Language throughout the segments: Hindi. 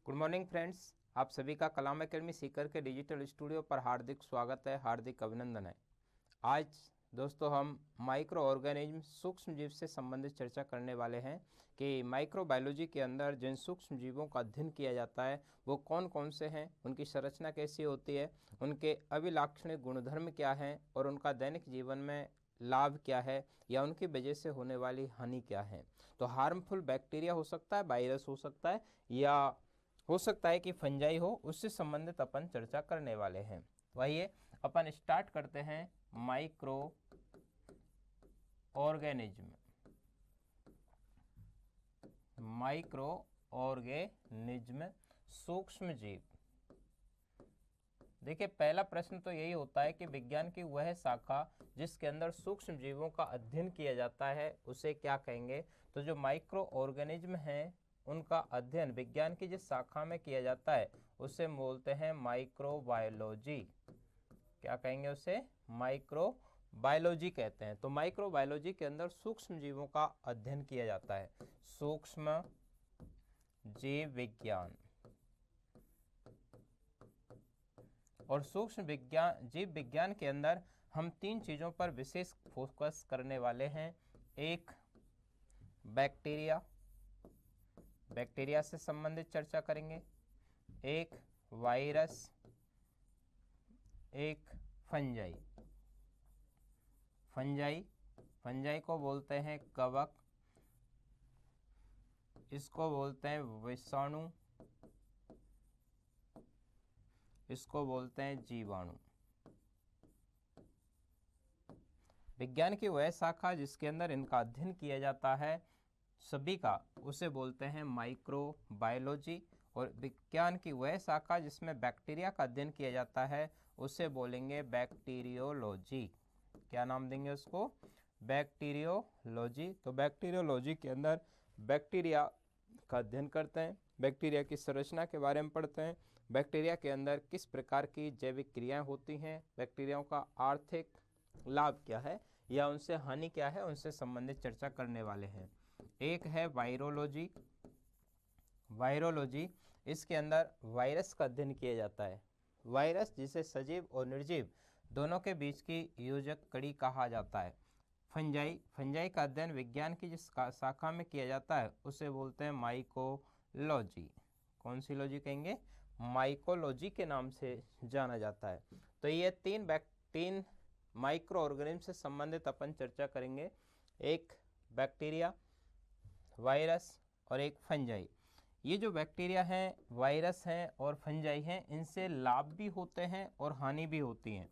गुड मॉर्निंग फ्रेंड्स, आप सभी का कलाम एकेडमी सीकर के डिजिटल स्टूडियो पर हार्दिक स्वागत है, हार्दिक अभिनंदन है। आज दोस्तों हम माइक्रो ऑर्गेनिज्म सूक्ष्म जीव से संबंधित चर्चा करने वाले हैं कि माइक्रोबायोलॉजी के अंदर जिन सूक्ष्म जीवों का अध्ययन किया जाता है वो कौन कौन से हैं, उनकी संरचना कैसी होती है, उनके अभिलाक्षणिक गुणधर्म क्या हैं और उनका दैनिक जीवन में लाभ क्या है या उनकी वजह से होने वाली हानि क्या है। तो हार्मफुल बैक्टीरिया हो सकता है, वायरस हो सकता है या हो सकता है कि फंजाई हो, उससे संबंधित अपन चर्चा करने वाले हैं। तो आइए अपन स्टार्ट करते हैं। माइक्रो ऑर्गेनिज्म, माइक्रो ऑर्गेनिज्म सूक्ष्म जीव। देखिए, पहला प्रश्न तो यही होता है कि विज्ञान की वह शाखा जिसके अंदर सूक्ष्म जीवों का अध्ययन किया जाता है उसे क्या कहेंगे। तो जो माइक्रो ऑर्गेनिज्म हैं उनका अध्ययन विज्ञान की जिस शाखा में किया जाता है उसे बोलते हैं माइक्रोबायोलॉजी। क्या कहेंगे उसे? माइक्रोबायोलॉजी कहते हैं। तो माइक्रोबायोलॉजी के अंदर सूक्ष्म जीवों का अध्ययन किया जाता है, सूक्ष्म जीव विज्ञान। और सूक्ष्म विज्ञान जीव विज्ञान के अंदर हम तीन चीज़ों पर विशेष फोकस करने वाले हैं। एक, बैक्टीरिया, बैक्टीरिया से संबंधित चर्चा करेंगे। एक वायरस, एक फंजाई। फंजाई, फंजाई को बोलते हैं कवक, इसको बोलते हैं विषाणु, इसको बोलते हैं जीवाणु। विज्ञान की वह शाखा जिसके अंदर इनका अध्ययन किया जाता है सभी का, उसे बोलते हैं माइक्रोबायोलॉजी। और विज्ञान की वह शाखा जिसमें बैक्टीरिया का अध्ययन किया जाता है उसे बोलेंगे बैक्टीरियोलॉजी। क्या नाम देंगे उसको? बैक्टीरियोलॉजी। तो बैक्टीरियोलॉजी के अंदर बैक्टीरिया का अध्ययन करते हैं, बैक्टीरिया की संरचना के बारे में पढ़ते हैं, बैक्टीरिया के अंदर किस प्रकार की जैविक क्रियाएं होती हैं, बैक्टीरियाओं का आर्थिक लाभ क्या है या उनसे हानि क्या है, उनसे संबंधित चर्चा करने वाले हैं। एक है वायरोलॉजी। वायरोलॉजी, इसके अंदर वायरस का अध्ययन किया जाता है। वायरस जिसे सजीव और निर्जीव दोनों के बीच की योजक कड़ी कहा जाता है। फंजाई, फंजाई का अध्ययन विज्ञान की जिस शाखा में किया जाता है उसे बोलते हैं माइकोलॉजी। कौन सी लॉजी कहेंगे? माइकोलॉजी के नाम से जाना जाता है। तो ये तीन माइक्रो ऑर्गेनिज्म से संबंधित अपन चर्चा करेंगे। एक बैक्टीरिया, वायरस और एक फंजाई। ये जो बैक्टीरिया हैं, वायरस हैं और फंजाई हैं, इनसे लाभ भी होते हैं और हानि भी होती हैं।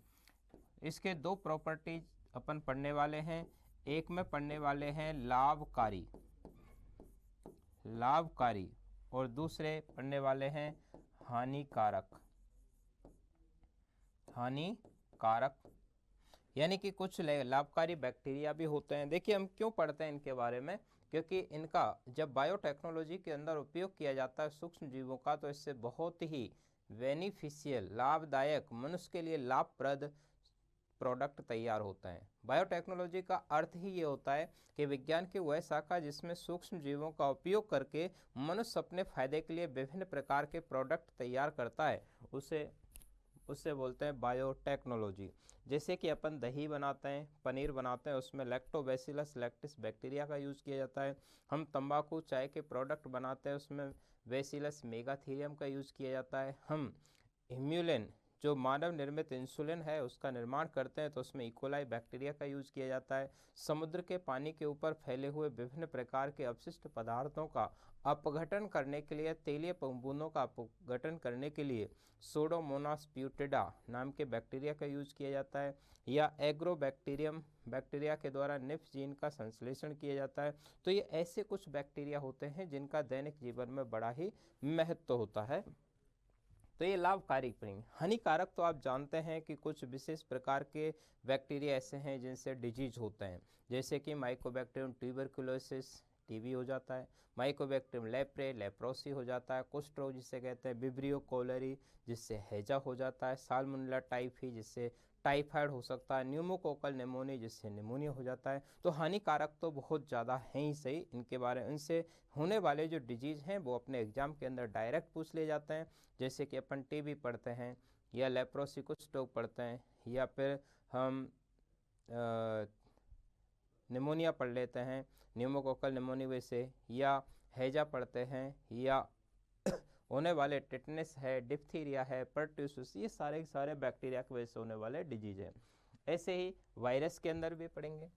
इसके दो प्रॉपर्टीज अपन पढ़ने वाले हैं। एक में पढ़ने वाले हैं लाभकारी, लाभकारी, और दूसरे पढ़ने वाले हैं हानिकारक, हानिकारक। यानी कि कुछ लाभकारी बैक्टीरिया भी होते हैं। देखिए, हम क्यों पढ़ते हैं इनके बारे में, क्योंकि इनका जब बायोटेक्नोलॉजी के अंदर उपयोग किया जाता है सूक्ष्म जीवों का, तो इससे बहुत ही बेनिफिशियल, लाभदायक, मनुष्य के लिए लाभप्रद प्रोडक्ट तैयार होते हैं। बायोटेक्नोलॉजी का अर्थ ही ये होता है कि विज्ञान की वह शाखा जिसमें सूक्ष्म जीवों का उपयोग करके मनुष्य अपने फायदे के लिए विभिन्न प्रकार के प्रोडक्ट तैयार करता है, उससे बोलते हैं बायोटेक्नोलॉजी। जैसे कि अपन दही बनाते हैं, पनीर बनाते हैं, उसमें लैक्टोबैसिलस लैक्टिस बैक्टीरिया का यूज़ किया जाता है। हम तंबाकू चाय के प्रोडक्ट बनाते हैं, उसमें बैसिलस मेगाथीरियम का यूज़ किया जाता है। हम इम्यूलिन, जो मानव निर्मित इंसुलिन है, उसका निर्माण करते हैं तो उसमें इकोलाई बैक्टीरिया का यूज़ किया जाता है। समुद्र के पानी के ऊपर फैले हुए विभिन्न प्रकार के अपशिष्ट पदार्थों का अपघटन करने के लिए, तेलीय बूंदों का अपघटन करने के लिए सोडोमोनास ब्यूटेडा नाम के बैक्टीरिया का यूज़ किया जाता है। या एग्रोबैक्टीरियम बैक्टीरिया के द्वारा निफ जीन का संश्लेषण किया जाता है। तो ये ऐसे कुछ बैक्टीरिया होते हैं जिनका दैनिक जीवन में बड़ा ही महत्व होता है। तो ये लाभकारी प्रिंग। हानिकारक तो आप जानते हैं कि कुछ विशेष प्रकार के बैक्टीरिया ऐसे हैं जिनसे डिजीज होते हैं, जैसे कि माइकोबैक्टीरियम ट्यूबरकुलोसिस, टीबी हो जाता है। माइकोबैक्टीरियम लेप्रे, लेप्रोसी हो जाता है। कुष्ठरोग जिसे कहते हैं विब्रियो कोलेरी, जिससे हैजा हो जाता है। साल्मोनेला टाइफी, जिससे टाइफाइड हो सकता है, न्यूमोकोकल निमोनिया जिससे निमोनिया हो जाता है। तो हानिकारक तो बहुत ज़्यादा हैं ही सही, इनके बारे में इनसे होने वाले जो डिजीज़ हैं वो अपने एग्जाम के अंदर डायरेक्ट पूछ ले जाते हैं। जैसे कि अपन टीबी पढ़ते हैं या लेप्रोसी कुछ लोग पढ़ते हैं, या फिर हम निमोनिया पढ़ लेते हैं, न्यूमोकोकल निमोनिया वैसे, या हैजा पढ़ते हैं, या होने वाले टिटनेस है, डिप्थीरिया है, परट्यूसिस, ये सारे के सारे बैक्टीरिया की वजह से होने वाले डिजीज है। ऐसे ही वायरस के अंदर भी पढ़ेंगे,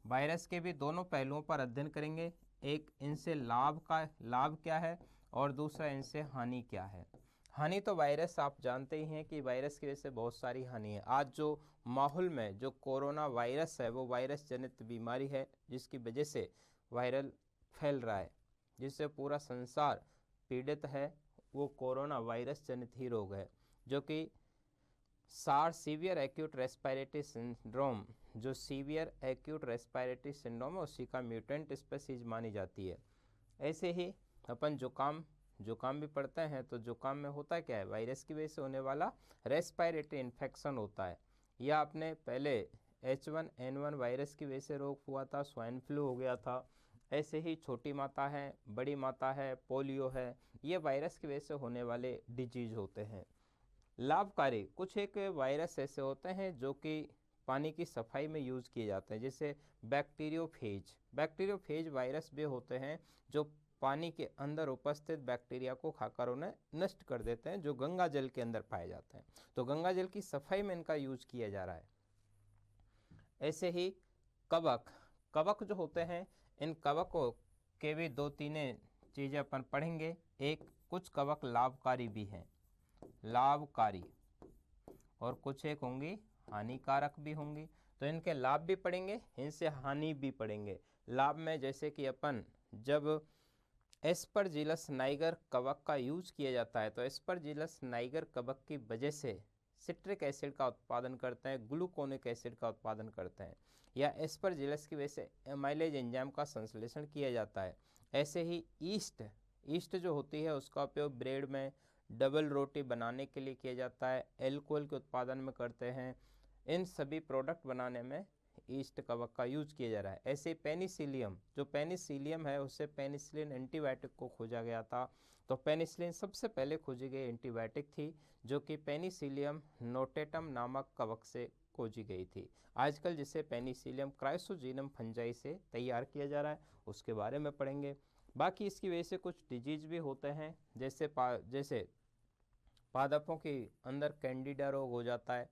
वायरस के भी दोनों पहलुओं पर अध्ययन करेंगे। एक इनसे लाभ क्या है और दूसरा इनसे हानि क्या है। हानि तो वायरस आप जानते ही हैं कि वायरस की वजह से बहुत सारी हानि है। आज जो माहौल में जो कोरोना वायरस है वो वायरस जनित बीमारी है, जिसकी वजह से वायरल फैल रहा है, जिससे पूरा संसार पीड़ित है। वो कोरोना वायरस जनित ही रोग है, जो कि सार सीवियर एक्यूट रेस्पिरेटरी सिंड्रोम, जो सीवियर एक्यूट रेस्पिरेटरी सिंड्रोम है उसी का म्यूटेंट स्पीशीज मानी जाती है। ऐसे ही अपन जुकाम भी पढ़ते हैं, तो जुकाम में होता क्या है, वायरस की वजह से होने वाला रेस्पिरेटरी इन्फेक्शन होता है। या आपने पहले H1N1 वायरस की वजह से रोग हुआ था, स्वाइन फ्लू हो गया था। ऐसे ही छोटी माता है, बड़ी माता है, पोलियो है, ये वायरस की वजह से होने वाले डिजीज होते हैं। लाभकारी कुछ एक वायरस ऐसे होते हैं जो कि पानी की सफाई में यूज़ किए जाते हैं, जैसे बैक्टीरियोफेज वायरस भी होते हैं जो पानी के अंदर उपस्थित बैक्टीरिया को खाकर उन्हें नष्ट कर देते हैं, जो गंगा जल के अंदर पाए जाते हैं। तो गंगा जल की सफाई में इनका यूज किया जा रहा है। ऐसे ही कवक जो होते हैं, इन कवकों के भी दो तीन चीज़ें अपन पढ़ेंगे। एक, कुछ कवक लाभकारी भी हैं, लाभकारी, और कुछ एक होंगी हानिकारक भी होंगी। तो इनके लाभ भी पढ़ेंगे, इनसे हानि भी पढ़ेंगे। लाभ में जैसे कि अपन जब एस्परजिलस नाइगर कवक का यूज किया जाता है, तो एस्परजिलस नाइगर कवक की वजह से सिट्रिक एसिड का उत्पादन करते हैं, ग्लूकोनिक एसिड का उत्पादन करते हैं, या एस्परजिलस की वजह से एमाइलेज एंजाइम का संश्लेषण किया जाता है। ऐसे ही ईस्ट जो होती है उसका उपयोग ब्रेड में, डबल रोटी बनाने के लिए किया जाता है, एल्कोहल के उत्पादन में करते हैं। इन सभी प्रोडक्ट बनाने में ईस्ट कवक का यूज किया जा रहा है। ऐसे पेनिसिलियम, जो पेनिसिलियम है उससे पेनिसिलिन एंटीबायोटिक को खोजा गया था। तो पेनिसिलिन सबसे पहले खोजी गई एंटीबायोटिक थी, जो कि पेनिसिलियम नोटेटम नामक कवक से खोजी गई थी। आजकल जिसे पेनिसिलियम क्राइसोजीनम फंजाई से तैयार किया जा रहा है, उसके बारे में पढ़ेंगे। बाकी इसकी वजह से कुछ डिजीज भी होते हैं, जैसे पादपों के अंदर कैंडिडा रोग हो जाता है,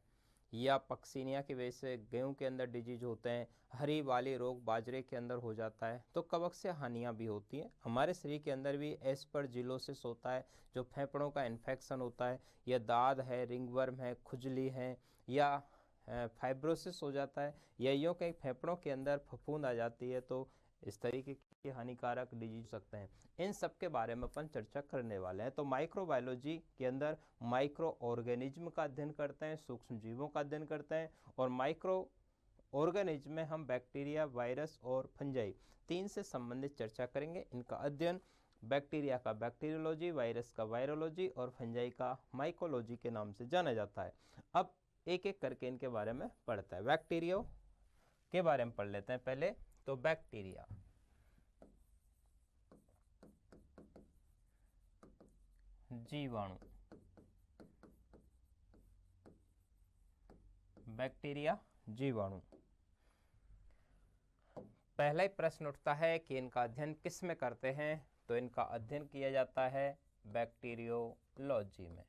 या पक्सीनिया की वजह से गेहूं के अंदर डिजीज होते हैं, हरी वाली रोग बाजरे के अंदर हो जाता है। तो कवक से हानियां भी होती हैं। हमारे शरीर के अंदर भी एस्परजिलोसिस होता है, जो फेफड़ों का इन्फेक्शन होता है, या दाद है, रिंगवर्म है, खुजली है, या फाइब्रोसिस हो जाता है, या यूँ कहीं फेफड़ों के अंदर फफूंद आ जाती है। तो इस तरीके के हानिकारक डिजीज हो सकते हैं। इन सब के बारे में अपन चर्चा करने वाले हैं। तो माइक्रोबायोलॉजी के अंदर माइक्रो ऑर्गेनिज्म का अध्ययन करते हैं, सूक्ष्म जीवों का अध्ययन करते हैं, और माइक्रो ऑर्गेनिज्म में हम बैक्टीरिया, वायरस और फंजाई तीन से संबंधित चर्चा करेंगे। इनका अध्ययन बैक्टीरिया का बैक्टीरियोलॉजी, वायरस का वायरोलॉजी और फंजाई का माइकोलॉजी के नाम से जाना जाता है। अब एक एक करके इनके बारे में पढ़ते हैं। बैक्टीरिया के बारे में पढ़ लेते हैं पहले। तो बैक्टीरिया, जीवाणु, बैक्टीरिया जीवाणु। पहला ही प्रश्न उठता है कि इनका अध्ययन किस में करते हैं। तो इनका अध्ययन किया जाता है बैक्टीरियोलॉजी में।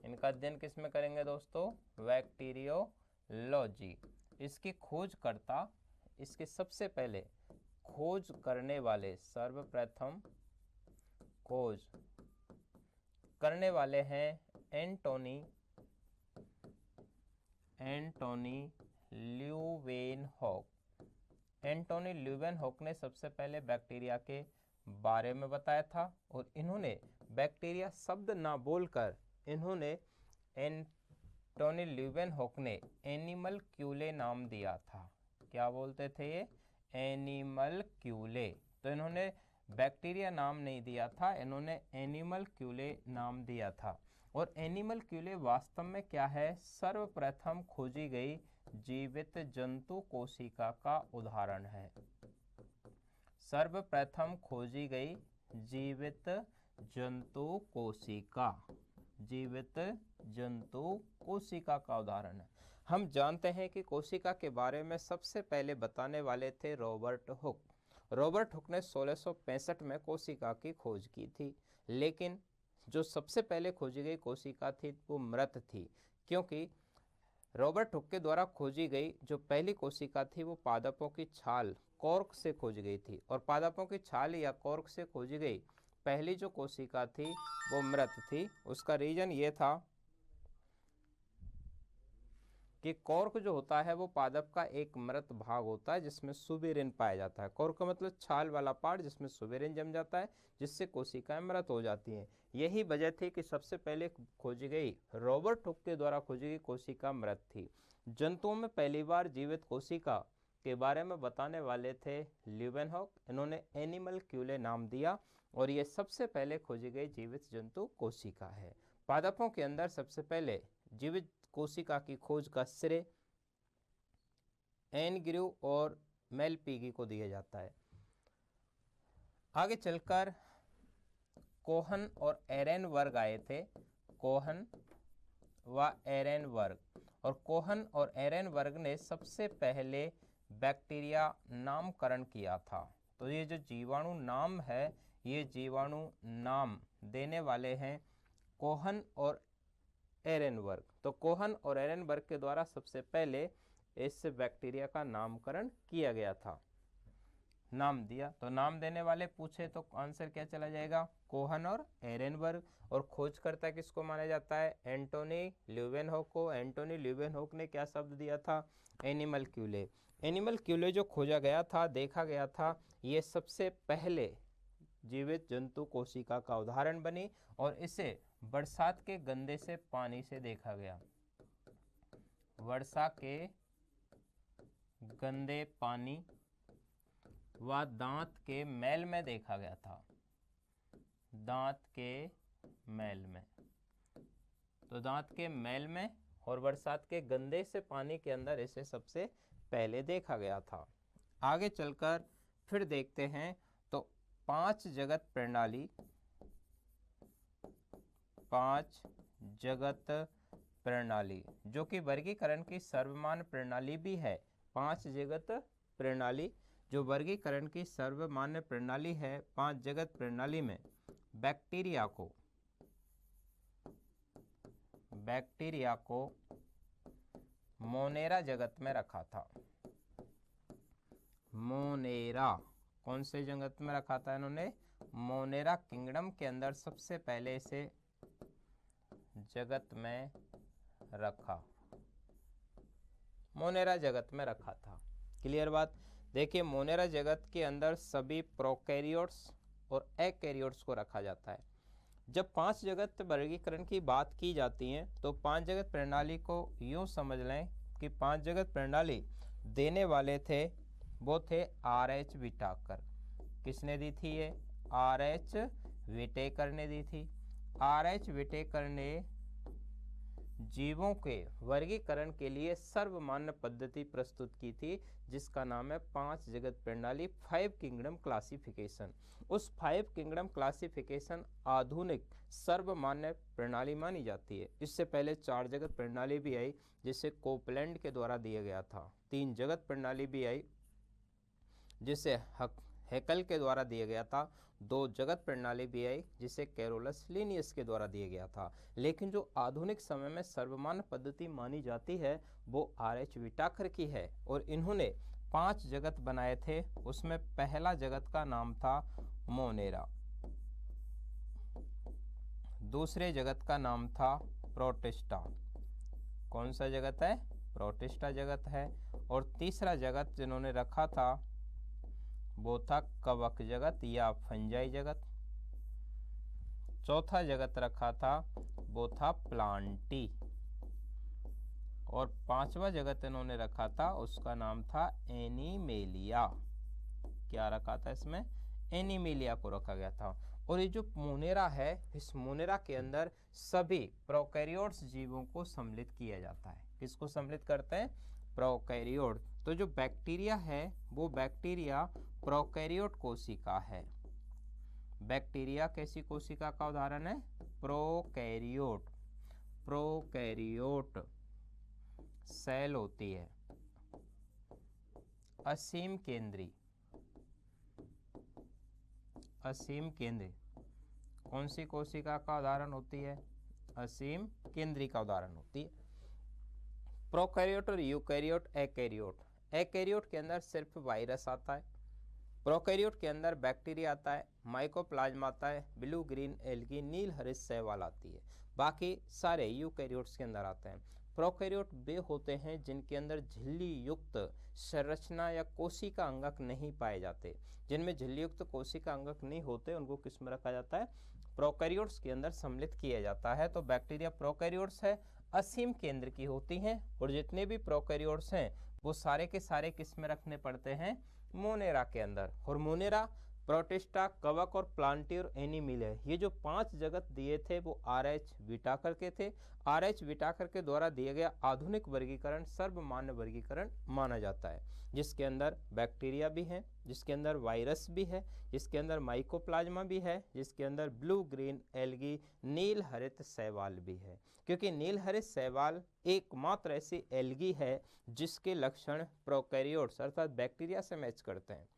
इनका अध्ययन किस में करेंगे दोस्तों, बैक्टीरियोलॉजी। इसकी खोजकर्ता, इसके सबसे पहले खोज करने वाले, सर्वप्रथम खोज करने वाले हैं एंटोनी ल्यूवेनहॉक। एंटोनी ल्यूवेनहॉक ने सबसे पहले बैक्टीरिया के बारे में बताया था, और इन्होंने बैक्टीरिया शब्द ना बोलकर इन्होंने एंटोनी ल्यूवेनहॉक ने एनिमल क्यूले नाम दिया था। क्या बोलते थे ये, एनिमल क्यूले। तो इन्होंने बैक्टीरिया नाम नहीं दिया था, इन्होंने एनिमल क्यूले नाम दिया था। और एनिमलक्यूले वास्तव में क्या है? सर्वप्रथम खोजी गई जीवित जंतु कोशिका का उदाहरण है। सर्वप्रथम खोजी गई जीवित जंतु कोशिका, जीवित जंतु कोशिका का उदाहरण है। हम जानते हैं कि कोशिका के बारे में सबसे पहले बताने वाले थे रॉबर्ट हुक। रॉबर्ट हुक ने 1665 में कोशिका की खोज की थी, लेकिन जो सबसे पहले खोजी गई कोशिका थी वो मृत थी, क्योंकि रॉबर्ट हुक के द्वारा खोजी गई जो पहली कोशिका थी वो पादपों की छाल कॉर्क से खोजी गई थी, और पादपों की छाल या कॉर्क से खोजी गई पहली जो कोशिका थी वो मृत थी। उसका रीजन ये था कि कॉर्क जो होता है वो पादप का एक मृत भाग होता है जिसमें सुबेरिन पाया जाता है। कॉर्क का मतलब छाल वाला पार्ट जिसमें सुबेरिन जम जाता है, जिससे कोशिकाएं मृत हो जाती हैं। यही वजह थी कि सबसे पहले खोजी गई रॉबर्ट हुक के द्वारा खोजी गई कोशिका मृत थी। जंतुओं में पहली बार जीवित कोशिका के बारे में बताने वाले थे ल्यूवेनहॉक। इन्होंने एनिमलक्यूले नाम दिया और ये सबसे पहले खोजी गई जीवित जंतु कोशिका है। पादपों के अंदर सबसे पहले जीवित कोशिका की खोज का श्रेय एनग्रू और मेलपीगी को दिया जाता है। आगे चलकर कोहन और एरेनबर्ग आए थे, कोहन व एरेनबर्ग, और कोहन और एरेनबर्ग ने सबसे पहले बैक्टीरिया नामकरण किया था। तो ये जो जीवाणु नाम है, ये जीवाणु नाम देने वाले हैं कोहन और एरेनबर्ग। तो कोहन और एरेनबर्ग के द्वारा सबसे पहले इस बैक्टीरिया का नामकरण किया गया था, नाम दिया। तो नाम देने वाले पूछे तो आंसर क्या चला जाएगा? कोहन और एरेनबर्ग। और खोजकर्ता किसको माना जाता है? एंटोनी ल्यूवेनहॉक को। एंटोनी ल्यूवेनहॉक ने क्या शब्द दिया था? एनिमलक्यूले। एनिमलक्यूले जो खोजा गया था, देखा गया था, ये सबसे पहले जीवित जंतु कोशिका का उदाहरण बनी और इसे बरसात के गंदे से पानी से देखा गया। वर्षा के गंदे पानी व दांत के मैल में देखा गया था, दांत के मैल में। तो दांत के मैल में और बरसात के गंदे से पानी के अंदर इसे सबसे पहले देखा गया था। आगे चलकर फिर देखते हैं तो पांच जगत प्रणाली, पांच जगत प्रणाली जो कि वर्गीकरण की सर्वमान्य प्रणाली भी है। पांच जगत प्रणाली जो वर्गीकरण की सर्वमान्य प्रणाली है, पांच जगत प्रणाली में बैक्टीरिया को मोनेरा जगत में रखा था। मोनेरा कौन से जगत में रखा था इन्होंने? मोनेरा किंगडम के अंदर सबसे पहले इसे जगत में रखा, मोनेरा जगत में रखा था। क्लियर बात? देखिए, मोनेरा जगत के अंदर सभी प्रोकैरियोट्स और एकैरियोट्स को रखा जाता है। जब पांच जगत वर्गीकरण की बात की जाती है तो पांच जगत प्रणाली को यूं समझ लें कि पांच जगत प्रणाली देने वाले थे वो थे R.H. विटाकर। किसने दी थी ये? R.H. विटेकर ने दी थी। R.H. विटेकर ने जीवों के वर्गीकरण के लिए सर्वमान्य पद्धति प्रस्तुत की थी जिसका नाम है पांच जगत प्रणाली, 5 किंगडम क्लासिफिकेशन। उस 5 किंगडम क्लासिफिकेशन आधुनिक सर्वमान्य प्रणाली मानी जाती है। इससे पहले 4 जगत प्रणाली भी आई जिसे कोपलैंड के द्वारा दिया गया था। 3 जगत प्रणाली भी आई जिसे हैकल के द्वारा दिया गया था। 2 जगत प्रणाली भी आई जिसे कैरोलस लिनियस के द्वारा दिया गया था। लेकिन जो आधुनिक समय में सर्वमान्य पद्धति मानी जाती है वो R.H. विटाकर की है और इन्होंने 5 जगत बनाए थे। उसमें पहला जगत का नाम था मोनेरा, दूसरे जगत का नाम था प्रोटिस्टा। कौन सा जगत है? प्रोटिस्टा जगत है। और तीसरा जगत जिन्होंने रखा था वो था कवक जगत या फंजाई जगत। चौथा जगत रखा था वो था प्लांटी। और पांचवा जगत इन्होंने रखा था उसका नाम था एनिमेलिया। क्या रखा था इसमें? एनिमेलिया को रखा गया था। और ये जो मोनेरा है, इस मोनेरा के अंदर सभी प्रोकैरियोट्स जीवों को सम्मिलित किया जाता है। किसको सम्मिलित करते हैं? प्रोकैरियोट। तो जो बैक्टीरिया है वो बैक्टीरिया प्रोकैरियोट कोशिका है। बैक्टीरिया कैसी कोशिका का उदाहरण है? प्रोकैरियोट। प्रोकैरियोट सेल होती है असीम केंद्री। असीम केंद्री कौन सी कोशिका का उदाहरण होती है? असीम केंद्री का उदाहरण होती है। प्रोकैरियोट और यूकैरियोट, एकैरियोट। एकैरियोट के अंदर सिर्फ वायरस आता है, प्रोकैरियोट के अंदर बैक्टीरिया आता है, माइकोप्लाज्मा आता है, ब्लू ग्रीन एल्गी, नील हरित शैवाल आती है। बाकी सारे यूकैरियोट्स के अंदर आते हैं। प्रोकैरियोट वे होते हैं जिनके अंदर झिल्ली युक्त संरचना या कोशिका अंगक नहीं पाए जाते। जिनमें झिल्ली युक्त कोशिका अंगक नहीं होते उनको किस में रखा जाता है? प्रोकैरियोट्स के अंदर सम्मिलित किया जाता है। तो बैक्टीरिया प्रोकैरियोट्स है, असीम केंद्र की होती हैं, और जितने भी प्रोकैरियोट्स हैं वो सारे के सारे किस में रखने पड़ते हैं? मोनेरा के अंदर। और मोनेरा, प्रोटिस्टा, कवक और प्लांटी और एनिमिल है। ये जो 5 जगत दिए थे वो आर.एच. व्हिटाकर के थे। आर.एच. व्हिटाकर के द्वारा दिया गया आधुनिक वर्गीकरण सर्वमान्य वर्गीकरण माना जाता है, जिसके अंदर बैक्टीरिया भी है, जिसके अंदर वायरस भी है, जिसके अंदर माइकोप्लाज्मा भी है, जिसके अंदर ब्लू ग्रीन एल्गी, नील हरित शैवाल भी है। क्योंकि नील हरित शैवाल एकमात्र ऐसी एल्गी है जिसके लक्षण प्रोकैरियोट्स अर्थात बैक्टीरिया से मैच करते हैं।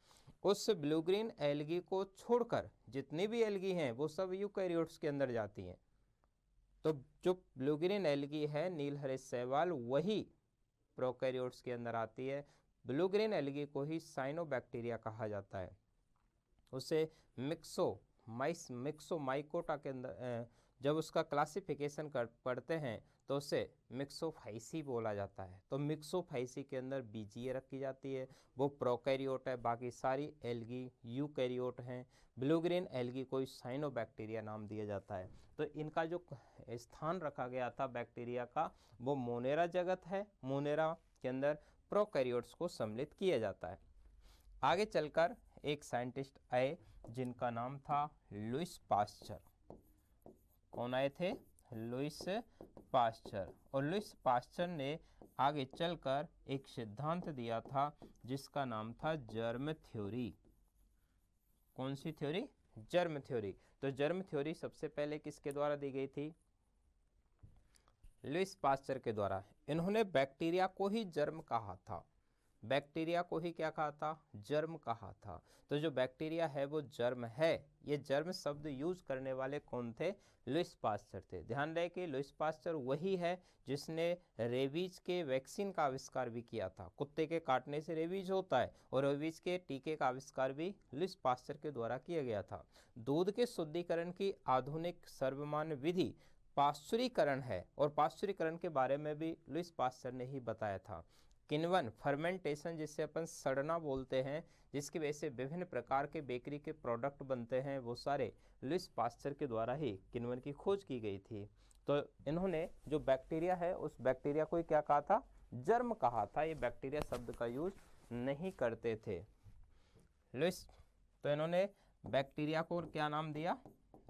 उस ब्लू ग्रीन एल्गी को छोड़कर जितनी भी एल्गी हैं वो सब यूकैरियोट्स के अंदर जाती हैं। तो जो ब्लू ग्रीन एल्गी है, नील हरित शैवाल, वही प्रोकैरियोट्स के अंदर आती है। ब्लू ग्रीन एल्गी को ही साइनोबैक्टीरिया कहा जाता है। उसे मिक्सोमाइकोटा के अंदर जब उसका क्लासिफिकेशन पढ़ते हैं तो उसे मिक्सोफाइसी बोला जाता है। तो मिक्सोफाइसी के अंदर बीजीए रखी जाती है, वो प्रोकैरियोट है। बाकी सारी एल्गी यूकैरियोट हैं। ब्लू ग्रीन एल्गी को साइनोबैक्टीरिया नाम दिया जाता है। तो इनका जो स्थान रखा गया था बैक्टीरिया का वो मोनेरा जगत है। मोनेरा के अंदर प्रोकैरियोट्स को सम्मिलित किया जाता है। आगे चलकर एक साइंटिस्ट आए जिनका नाम था लुईस पास्चर। कौन आए थे? Lewis pasture. और लुईस पास्चर ने आगे चलकर एक सिद्धांत दिया था जिसका नाम था जर्म थ्योरी। कौन सी थ्योरी? Germ theory. तो जर्म थ्योरी सबसे पहले किसके द्वारा दी गई थी? लुईस पास्चर के द्वारा। इन्होंने बैक्टीरिया को ही जर्म कहा था। बैक्टीरिया को ही क्या कहा था? जर्म कहा था। तो जो बैक्टीरिया है वो जर्म है। ये जर्म शब्द यूज करने वाले कौन थे? लुईस पास्चर थे। ध्यान रहे कि लुईस पास्चर वही है जिसने रेबीज के वैक्सीन का आविष्कार भी किया था। कुत्ते के काटने से रेबीज होता है और रेबीज के टीके का आविष्कार भी लुईस पास्चर के द्वारा किया गया था। दूध के शुद्धिकरण की आधुनिक सर्वमान्य विधि पाश्चुरीकरण है, और पाश्चुरीकरण के बारे में भी लुईस पास्चर ने ही बताया था। किण्वन फर्मेंटेशन, जिससे अपन सड़ना बोलते हैं, जिसकी वजह से विभिन्न प्रकार के बेकरी के प्रोडक्ट बनते हैं, वो सारे लुईस पास्चर के द्वारा ही किण्वन की खोज की गई थी। तो इन्होंने जो बैक्टीरिया है उस बैक्टीरिया को क्या कहा था? जर्म कहा था। ये बैक्टीरिया शब्द का यूज नहीं करते थे लुईस। तो इन्होंने बैक्टीरिया को क्या नाम दिया?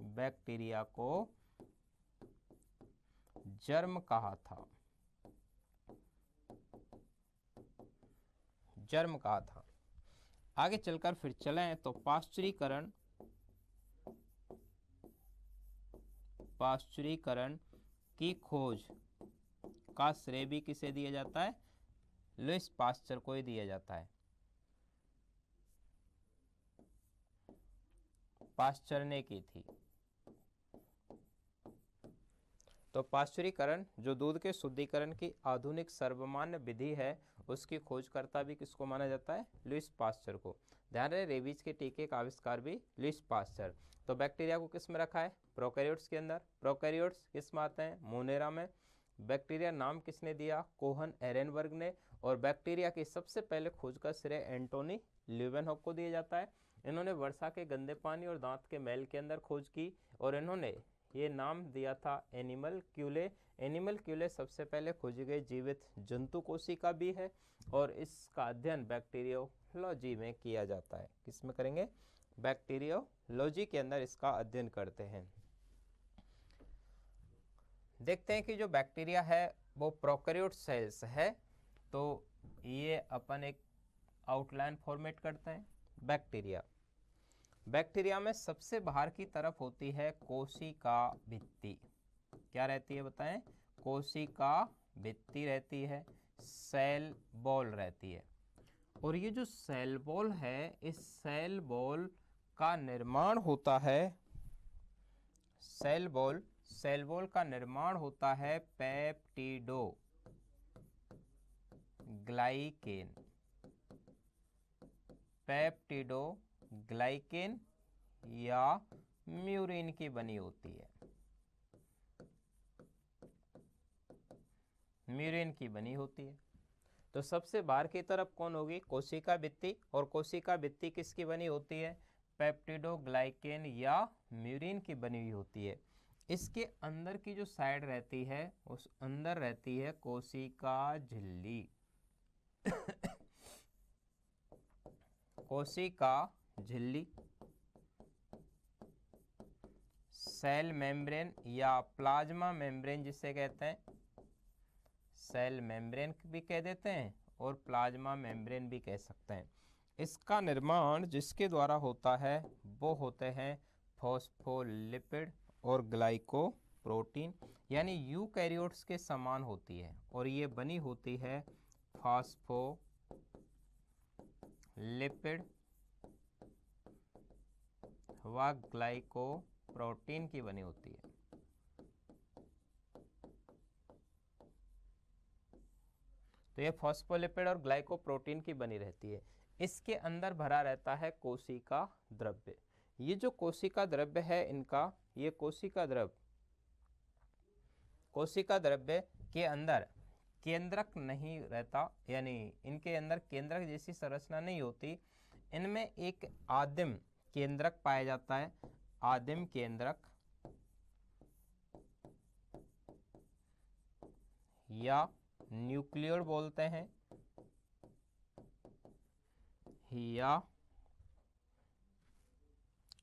बैक्टीरिया को जर्म कहा था। जर्म कहा था। आगे चलकर फिर चलें तो पाश्चुरीकरण की खोज का श्रेय भी किसे दिया जाता है? लुईस पास्चर को ही दिया जाता है। पास्चर ने की थी। तो पाश्चुरीकरण जो दूध के शुद्धिकरण की आधुनिक सर्वमान्य विधि है उसकी खोजकर्ता भी किसको माना जाता है? लुईस पास्चर को। ध्यान रहे रेबीज के टीके का आविष्कार भी लुईस पास्चर। तो बैक्टीरिया को किस में रखा है? प्रोकैरियोट्स के अंदर। प्रोकैरियोट्स किस में आते हैं? मोनेरा में। बैक्टीरिया नाम किसने दिया? कोहन एरेनबर्ग ने। और बैक्टीरिया की सबसे पहले खोज का श्रेय एंटोनी ल्यूवेनहॉक को दिया जाता है। इन्होंने वर्षा के गंदे पानी और दांत के मैल के अंदर खोज की और इन्होंने ये नाम दिया था एनिमलक्यूले। एनिमलक्यूले सबसे पहले खोजी गई जीवित जंतु कोशिका भी है और इसका अध्ययन बैक्टीरियोलॉजी में किया जाता है। किस में करेंगे? लॉजी के अंदर इसका अध्ययन करते हैं। देखते हैं कि जो बैक्टीरिया है वो प्रोकैरियोट सेल्स है, तो ये अपन एक आउटलाइन फॉर्मेट करते हैं। बैक्टीरिया में सबसे बाहर की तरफ होती है कोशिका भित्ति। क्या रहती है बताएं? कोशिका भित्ति रहती है, सेल बॉल रहती है। और ये जो सेल बॉल है, इस सेल बॉल का निर्माण होता है, सेल बॉल का निर्माण होता है पेप्टिडो ग्लाइकेन या म्यूरिन की बनी होती है, म्यूरिन की बनी होती है। तो सबसे बाहर की तरफ कौन होगी? कोशिका भित्ति। और कोशिका भित्ति किसकी बनी होती है? पेप्टिडोग्लाइकेन या म्यूरिन की बनी हुई होती है। इसके अंदर की जो साइड रहती है, उस अंदर रहती है कोशिका झिल्ली। कोशिका झिल्ली, सेल मेम्ब्रेन या प्लाज्मा मेम्ब्रेन जिसे कहते हैं, सेल मेम्ब्रेन भी कह देते हैं और प्लाज्मा मेम्ब्रेन भी कह सकते हैं। इसका निर्माण जिसके द्वारा होता है वो होते हैं फॉस्फोलिपिड और ग्लाइकोप्रोटीन, यानी यूकैरियोट्स के समान होती है और ये बनी होती है फॉस्फोलिपिड व ग्लाइकोप्रोटीन की बनी होती है। तो ये फॉस्फोलिपिड और ग्लाइकोप्रोटीन की बनी रहती है। इसके अंदर भरा रहता है कोशिका द्रव्य। ये जो कोशिका द्रव्य है इनका, ये कोशिका द्रव्य के अंदर केंद्रक नहीं रहता, यानी इनके अंदर केंद्रक जैसी संरचना नहीं होती। इनमें एक आदिम केंद्रक पाया जाता है, आदिम केंद्रक या न्यूक्लियोड बोलते हैं, या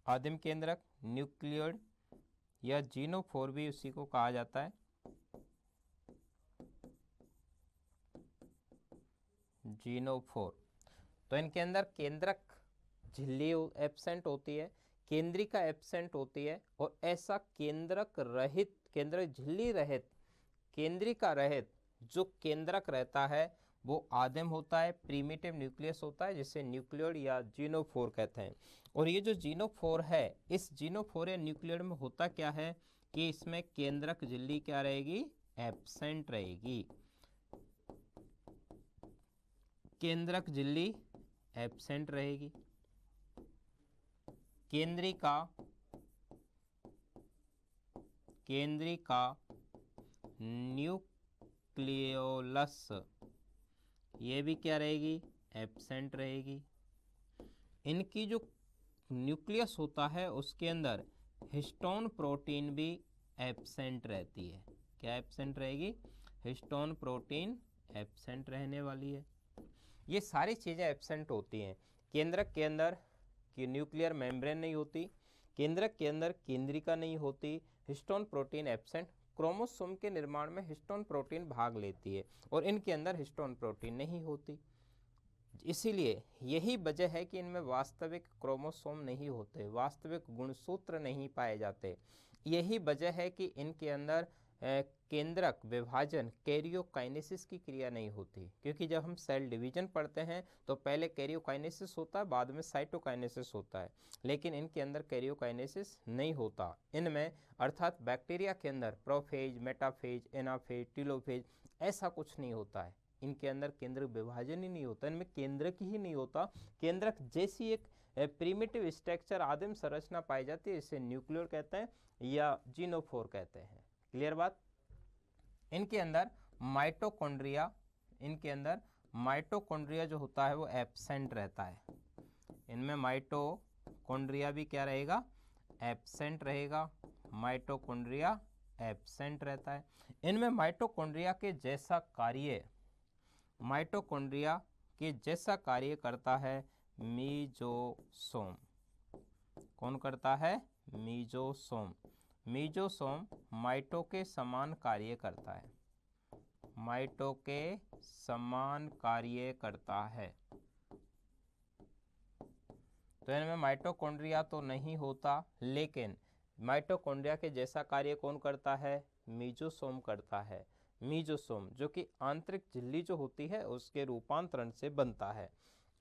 आदिम केंद्रक, न्यूक्लियोड या जीनोफोर भी उसी को कहा जाता है, जीनोफोर। तो इनके अंदर केंद्रक झिल्ली एब्सेंट होती है, केंद्रिका एब्सेंट होती है, और ऐसा केंद्रक रहित, केंद्रक झिल्ली रहित, केंद्रिका रहित जो केंद्रक रहता है वो आदिम होता है, प्रीमिटिव न्यूक्लियस होता है, जिसे न्यूक्लियोड या जीनोफोर कहते हैं। और ये जो जीनोफोर है, इस जीनोफोर या न्यूक्लियोड में होता क्या है कि इसमें केंद्रक झिल्ली क्या रहेगी? एब्सेंट रहेगी। केंद्रक झिल्ली एब्सेंट रहेगी। केंद्रिका न्यूक्लियोलस ये भी क्या रहेगी? एब्सेंट रहेगी। इनकी जो न्यूक्लियस होता है उसके अंदर हिस्टोन प्रोटीन भी एब्सेंट रहती है। क्या एब्सेंट रहेगी? हिस्टोन प्रोटीन एब्सेंट रहने वाली है। ये सारी चीज़ें एब्सेंट होती हैं। केंद्रक के अंदर की न्यूक्लियर मेम्ब्रेन नहीं होती, केंद्रक के अंदर केंद्रिका नहीं होती, हिस्टोन प्रोटीन एब्सेंट। क्रोमोसोम के निर्माण में हिस्टोन प्रोटीन भाग लेती है और इनके अंदर हिस्टोन प्रोटीन नहीं होती। इसीलिए यही वजह है कि इनमें वास्तविक क्रोमोसोम नहीं होते, वास्तविक गुणसूत्र नहीं पाए जाते। यही वजह है कि इनके अंदर केंद्रक विभाजन कैरियोकाइनेसिस की क्रिया नहीं होती, क्योंकि जब हम सेल डिवीजन पढ़ते हैं तो पहले कैरियोकाइनेसिस होता है, बाद में साइटोकाइनेसिस होता है, लेकिन इनके अंदर कैरियोकाइनेसिस नहीं होता इनमें। अर्थात बैक्टीरिया के अंदर प्रोफेज, मेटाफेज, एनाफेज, टीलोफेज ऐसा कुछ नहीं होता है। इनके अंदर केंद्रक विभाजन ही नहीं होता, इनमें केंद्रक ही नहीं होता। केंद्रक जैसी एक प्रीमिटिव स्ट्रक्चर, आदिम संरचना पाई जाती है, इसे न्यूक्लियोड कहते हैं या जीनोफोर कहते हैं। क्लियर बात? इनके अंदर माइटोकॉन्ड्रिया जो होता है वो एब्सेंट रहता है। इनमें माइटोकॉन्ड्रिया भी क्या रहेगा? एब्सेंट रहेगा। माइटोकॉन्ड्रिया एब्सेंट रहता है। इनमें माइटोकॉन्ड्रिया के जैसा कार्य करता है मीजोसोम। कौन करता है? मीजोसोम। मीजोसोम माइटो के समान कार्य करता है, माइटो के समान कार्य करता है। तो इनमें माइटोकॉन्ड्रिया तो नहीं होता, लेकिन माइटोकॉन्ड्रिया के जैसा कार्य कौन करता है? मीजोसोम करता है। मीजोसोम जो कि आंतरिक झिल्ली जो होती है उसके रूपांतरण से बनता है।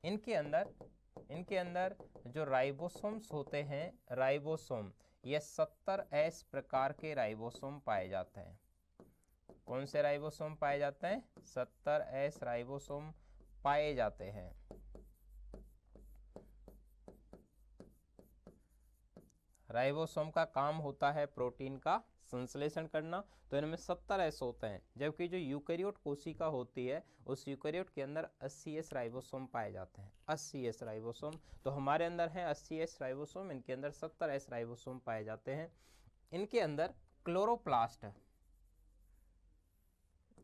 इनके अंदर जो राइबोसोम्स होते हैं, राइबोसोम, ये 70S प्रकार के राइबोसोम पाए जाते हैं। कौन से राइबोसोम पाए जाते हैं? 70S राइबोसोम पाए जाते हैं। राइबोसोम का काम होता है प्रोटीन का संश्लेषण करना, तो इनमें 70S होते हैं। जबकि जो यूकेरियोट कोशिका होती है उस यूकेरियोट के अंदर 80S राइबोसोम पाए जाते हैं, 80S राइबोसोम। तो हमारे अंदर है 80S राइबोसोम, इनके अंदर 70S राइबोसोम पाए जाते हैं। इनके अंदर क्लोरोप्लास्ट,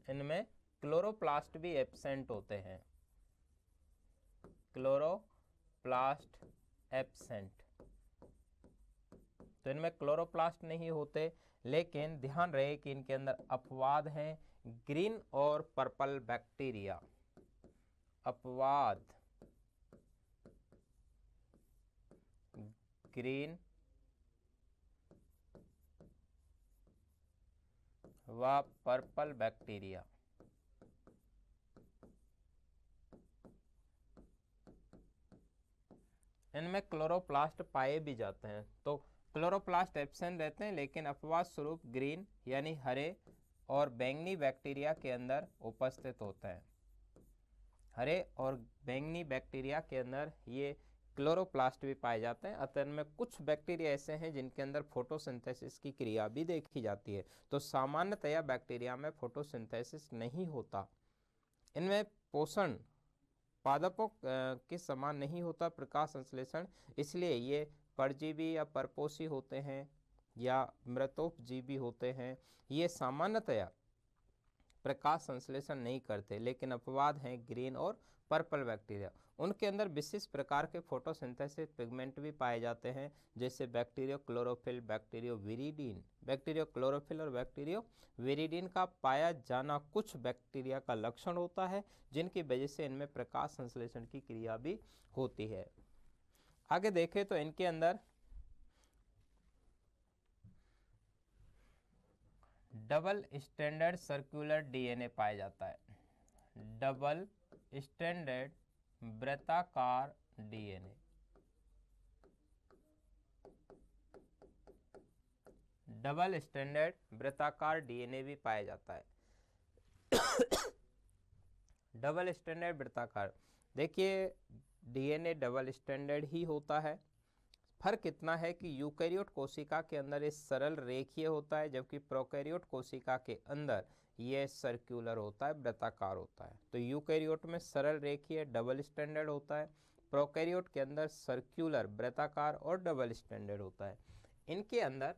इनमें क्लोरोप्लास्ट भी एब्सेंट होते हैं, क्लोरोप्लास्ट एब्सेंट। तो इनमें क्लोरोप्लास्ट नहीं होते, लेकिन ध्यान रहे कि इनके अंदर अपवाद हैं, ग्रीन और पर्पल बैक्टीरिया। अपवाद ग्रीन व पर्पल बैक्टीरिया। इनमें क्लोरोप्लास्ट पाए भी जाते हैं। तो क्लोरोप्लास्ट एब्सेंट रहते हैं, लेकिन अपवाद स्वरूप ग्रीन यानी हरे और बैंगनी बैक्टीरिया के अंदर उपस्थित होते हैं। हरे और बैंगनी बैक्टीरिया के अंदर ये क्लोरोप्लास्ट भी पाए जाते हैं। अतः इनमें कुछ बैक्टीरिया ऐसे हैं जिनके अंदर फोटोसिंथेसिस की क्रिया भी देखी जाती है। तो सामान्यतया बैक्टीरिया में फोटोसिंथेसिस नहीं होता। इनमें पोषण पादपों के समान नहीं होता प्रकाश संश्लेषण, इसलिए ये परजीवी या परपोषी होते हैं या मृतोपजीवी होते हैं। ये सामान्यतया प्रकाश संश्लेषण नहीं करते, लेकिन अपवाद हैं ग्रीन और पर्पल बैक्टीरिया। उनके अंदर विशिष्ट प्रकार के फोटोसिंथेसिस पिगमेंट भी पाए जाते हैं, जैसे bacteriochlorophyll, bacterioviridin. Bacteriochlorophyll और बैक्टीरियो विरिडीन का पाया जाना कुछ बैक्टीरिया का लक्षण होता है, जिनकी वजह से इनमें प्रकाश संश्लेषण की क्रिया भी होती है। आगे देखें तो इनके अंदर डबल स्टैंडर्ड सर्कुलर डीएनए पाया जाता है, डबल स्टैंडर्ड वृत्ताकार डीएनए। डबल स्टैंडर्ड वृत्ताकार डीएनए भी पाया जाता है। डबल स्टैंडर्ड वृत्ताकार, देखिए डीएनए डबल स्टैंडर्ड ही होता है। फर्क इतना है कि यूकैरियोट कोशिका के अंदर ये सरल रेखीय होता है, जबकि प्रोकैरियोट कोशिका के अंदर ये सर्कुलर होता है, वृत्ताकार होता है। तो यूकैरियोट में सरल रेखीय डबल स्टैंडर्ड होता है, प्रोकैरियोट के अंदर सर्कुलर वृत्ताकार और डबल स्टैंडर्ड होता है। इनके अंदर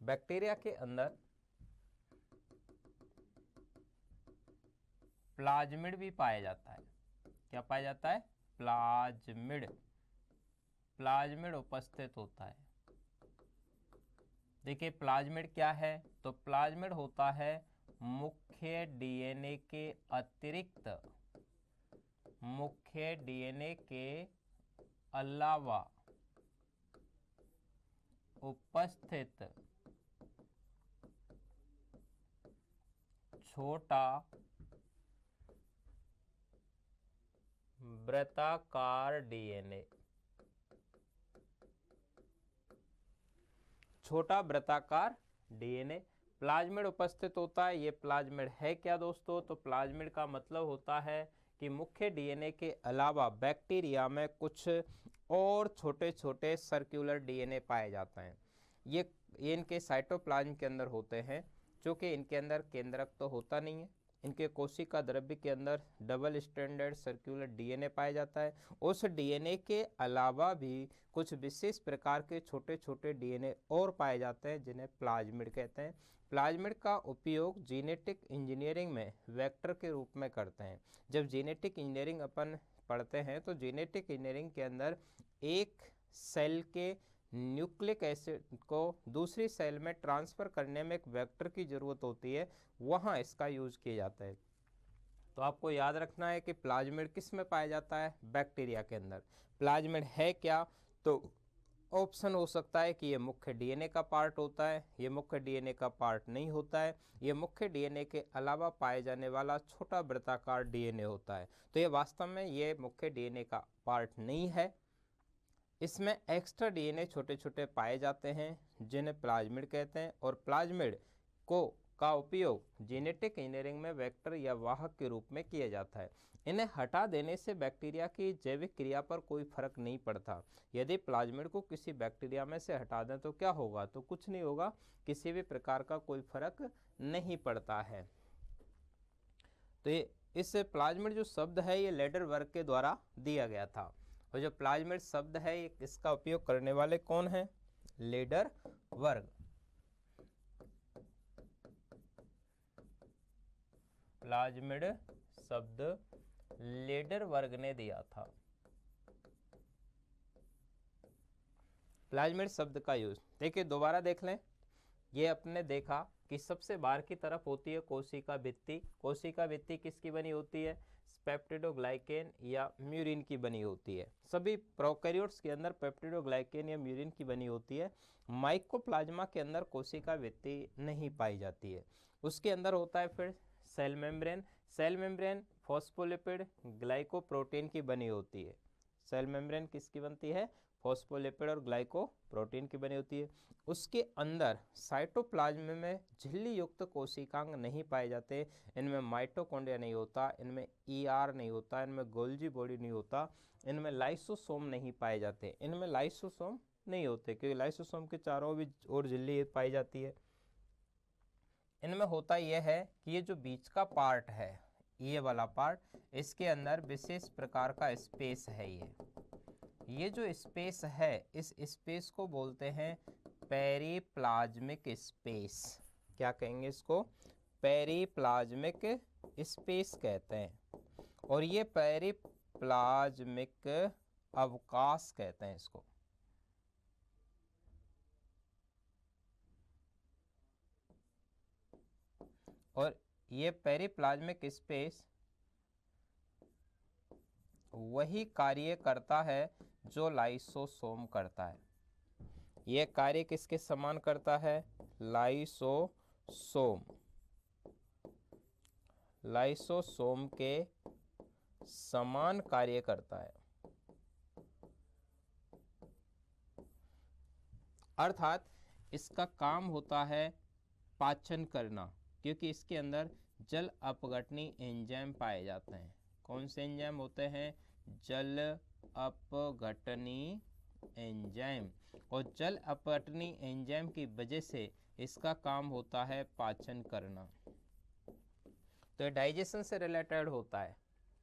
बैक्टीरिया के अंदर प्लाज्मिड भी पाया जाता है। क्या पाया जाता है? प्लाज्मिड, प्लाज्मिड उपस्थित होता है। देखिए प्लाज्मिड क्या है? तो प्लाज्मिड होता है मुख्य डीएनए के अतिरिक्त, मुख्य डीएनए के अलावा उपस्थित छोटा वृत्ताकार डीएनए। छोटा वृत्ताकार डीएनए प्लाज्मिड उपस्थित होता है। ये प्लाज्मिड है क्या दोस्तों? तो प्लाज्मिड का मतलब होता है कि मुख्य डीएनए के अलावा बैक्टीरिया में कुछ और छोटे छोटे सर्कुलर डीएनए पाए जाते हैं। ये इनके साइटोप्लाज्म के अंदर होते हैं, क्योंकि इनके अंदर केंद्रक तो होता नहीं है। इनके कोशिका द्रव्य के अंदर डबल स्टैंडर्ड सर्कुलर डीएनए पाया जाता है। उस डीएनए के अलावा भी कुछ विशेष प्रकार के छोटे छोटे डीएनए और पाए जाते हैं, जिन्हें प्लाज्मिड कहते हैं। प्लाज्मिड का उपयोग जीनेटिक इंजीनियरिंग में वेक्टर के रूप में करते हैं। जब जीनेटिक इंजीनियरिंग अपन पढ़ते हैं तो जेनेटिक इंजीनियरिंग के अंदर एक सेल के न्यूक्लिक एसिड को दूसरी सेल में ट्रांसफ़र करने में एक वेक्टर की ज़रूरत होती है, वहाँ इसका यूज़ किया जाता है। तो आपको याद रखना है कि प्लाज्मिड किस में पाया जाता है, बैक्टीरिया के अंदर। प्लाज्मिड है क्या, तो ऑप्शन हो सकता है कि ये मुख्य डीएनए का पार्ट होता है, ये मुख्य डीएनए का पार्ट नहीं होता है, ये मुख्य डीएनए के अलावा पाए जाने वाला छोटा वृत्ताकार डीएनए होता है। तो ये वास्तव में ये मुख्य डीएनए का पार्ट नहीं है, इसमें एक्स्ट्रा डीएनए छोटे छोटे पाए जाते हैं जिन्हें प्लाज्मिड कहते हैं। और प्लाज्मिड को का उपयोग जेनेटिक इंजीनियरिंग में वेक्टर या वाहक के रूप में किया जाता है। इन्हें हटा देने से बैक्टीरिया की जैविक क्रिया पर कोई फर्क नहीं पड़ता। यदि प्लाज्मिड को किसी बैक्टीरिया में से हटा दें तो क्या होगा, तो कुछ नहीं होगा, किसी भी प्रकार का कोई फर्क नहीं पड़ता है। तो ये इस प्लाज्मिड जो शब्द है ये लेडर वर्ग के द्वारा दिया गया था। और जो प्लाज्मिड शब्द है ये इसका उपयोग करने वाले कौन है, लेडर वर्ग। प्लाज्मिड शब्द लेडर वर्ग ने दिया था। प्लाज्मिड शब्द का यूज देखिए, दोबारा देख लें। ये अपने देखा कि सबसे बाहर की तरफ होती है कोशिका भित्ति। कोशिका भित्ति किसकी बनी होती है, पेप्टिडोग्लाइकेन या म्यूरिन की बनी होती है। सभी प्रोकैरियोट्स के अंदर पेप्टिडोग्लाइकेन या म्यूरिन की बनी होती है। माइकोप्लाज्मा के अंदर कोशिका भित्ति नहीं पाई जाती है। उसके अंदर होता है फिर cell membrane. Cell membrane phospholipid glycoprotein की बनी होती है। सेल मेम्ब्रेन किसकी बनती है, फॉस्फोलिपिड और ग्लाइकोप्रोटीन की बनी होती है। उसके अंदर साइटोप्लाज्म में झिल्ली युक्त कोशिकांग नहीं पाए जाते। इनमें माइटोकॉन्ड्रिया नहीं होता, इनमें ईआर नहीं होता, इनमें गोल्जी बॉडी नहीं होता, इनमें लाइसोसोम नहीं पाए जाते। इनमें लाइसोसोम नहीं होते क्योंकि लाइसोसोम के चारों भी और झिल्ली पाई जाती है। इनमें होता यह है कि ये जो बीच का पार्ट है, ये वाला पार्ट, इसके अंदर विशेष प्रकार का स्पेस है। ये जो स्पेस है, इस स्पेस को बोलते हैं पेरीप्लाज्मिक स्पेस। क्या कहेंगे इसको, पेरीप्लाज्मिक स्पेस कहते हैं। और ये पेरीप्लाज्मिक अवकाश कहते हैं इसको। और ये पेरीप्लाज्मिक स्पेस वही कार्य करता है जो लाइसोसोम करता है। ये कार्य किसके समान करता है, लाइसोसोम। लाइसोसोम के समान कार्य करता है। अर्थात इसका काम होता है पाचन करना, क्योंकि इसके अंदर जल अपघटनी एंजाइम पाए जाते हैं। कौन से एंजाइम होते हैं, जल अपघटनी एंजाइम। और जल अपघटनी एंजाइम की वजह से इसका काम होता है पाचन करना। तो डाइजेशन से रिलेटेड होता है।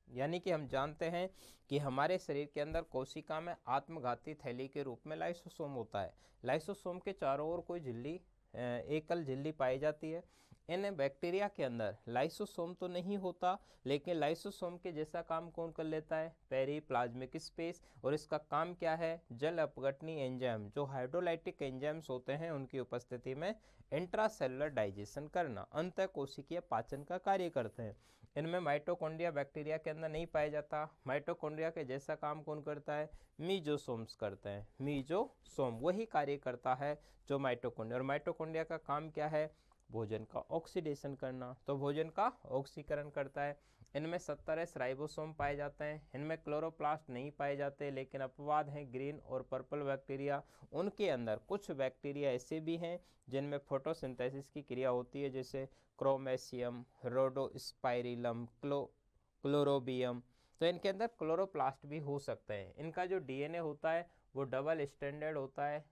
यानी कि हम जानते हैं कि हमारे शरीर के अंदर कोशिका में आत्मघाती थैली के रूप में लाइसोसोम होता है। लाइसोसोम के चारों ओर कोई झिल्ली, एकल झिल्ली पाई जाती है। इन बैक्टीरिया के अंदर लाइसोसोम तो नहीं होता, लेकिन लाइसोसोम के जैसा काम कौन कर लेता है, पेरीप्लाज्मिक स्पेस। और इसका काम क्या है, जल अपघटनी एंजाइम, जो हाइड्रोलाइटिक एंजाइम्स होते हैं उनकी उपस्थिति में इंट्रासेलुलर डाइजेशन करना, अंतःकोशिकीय पाचन का कार्य करते हैं। इनमें माइटोकॉन्ड्रिया बैक्टीरिया के अंदर नहीं पाया जाता। माइटोकॉन्ड्रिया के जैसा काम कौन करता है, मीजोसोम्स करते हैं। मीजोसोम वही कार्य करता है जो माइटोकॉन्ड्रिया। और माइटोकॉन्ड्रिया का काम क्या है, भोजन का ऑक्सीडेशन करना, तो भोजन का ऑक्सीकरण करता है। इनमें 70 राइबोसोम पाए जाते हैं। इनमें क्लोरोप्लास्ट नहीं पाए जाते, लेकिन अपवाद हैं ग्रीन और पर्पल बैक्टीरिया। उनके अंदर कुछ बैक्टीरिया ऐसे भी हैं जिनमें फोटोसिंथेसिस की क्रिया होती है, जैसे क्रोमेशियम, रोडोस्पाइरिलम, क्लोरोबियम। तो इनके अंदर क्लोरोप्लास्ट भी हो सकते हैं। इनका जो डीएनए होता है वो डबल स्टैंडर्ड होता है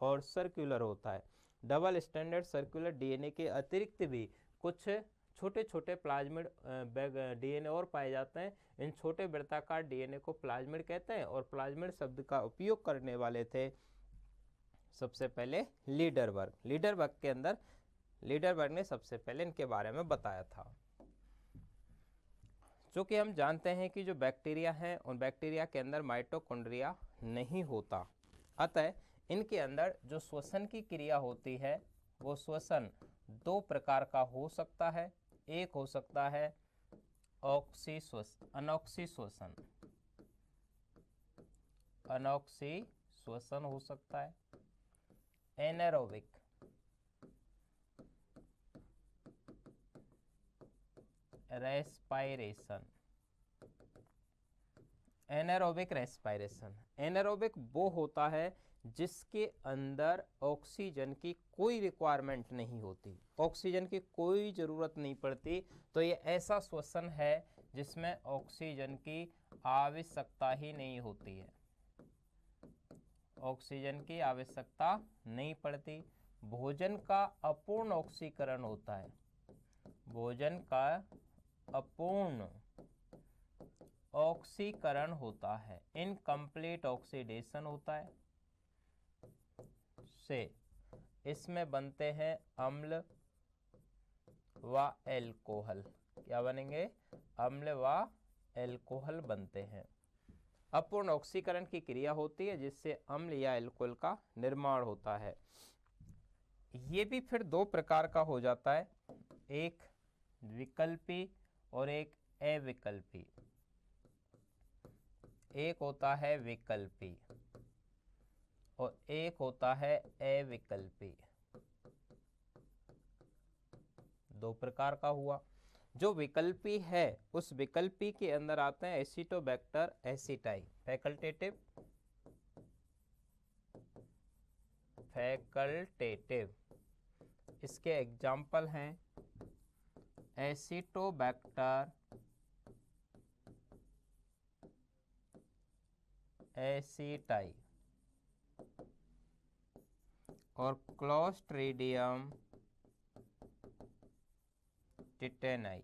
और सर्कुलर होता है। डबल स्टैंडर्ड सर्कुलर डीएनए के अतिरिक्त भी कुछ छोटे छोटे प्लाज्मिड डीएनए और पाए जाते हैं। इन छोटे वृत्ताकार डीएनए को प्लाज्मिड कहते हैं। और प्लाज्मिड शब्द का उपयोग करने वाले थे सबसे पहले लीडर वर्ग। लीडर वर्ग के अंदर लीडर वर्ग ने सबसे पहले इनके बारे में बताया था। चूँकि हम जानते हैं कि जो बैक्टीरिया हैं उन बैक्टीरिया के अंदर माइटोकॉन्ड्रिया नहीं होता, अतः इनके अंदर जो श्वसन की क्रिया होती है वो श्वसन दो प्रकार का हो सकता है। एक हो सकता है अनॉक्सी श्वसन, अनॉक्सी श्वसन हो सकता है। Anaerobic, respiration, anaerobic respiration. Anaerobic वो होता है जिसके अंदर ऑक्सीजन की कोई रिक्वायरमेंट नहीं होती, ऑक्सीजन की कोई ज़रूरत नहीं पड़ती, तो ये ऐसा श्वसन है जिसमें ऑक्सीजन की आवश्यकता ही नहीं होती है, ऑक्सीजन की आवश्यकता नहीं पड़ती। भोजन का अपूर्ण ऑक्सीकरण होता है, भोजन का अपूर्ण ऑक्सीकरण होता है, इनकम्प्लीट ऑक्सीडेशन होता है से इसमें बनते हैं अम्ल व एल्कोहल। क्या बनेंगे? अम्ल व एल्कोहल बनते हैं। अपूर्ण ऑक्सीकरण की क्रिया होती है जिससे अम्ल या एल्कोहल का निर्माण होता है। ये भी फिर दो प्रकार का हो जाता है, एक विकल्पी और एक अविकल्पी। एक होता है विकल्पी और एक होता है अविकल्पी, दो प्रकार का हुआ। जो विकल्पी है उस विकल्पी के अंदर आते हैं एसिटोबैक्टर एसिटाई, फैकल्टेटिव, इसके एग्जाम्पल हैं एसिटोबैक्टर एसिटाई और क्लोस्ट्रीडियम टिटेनाई।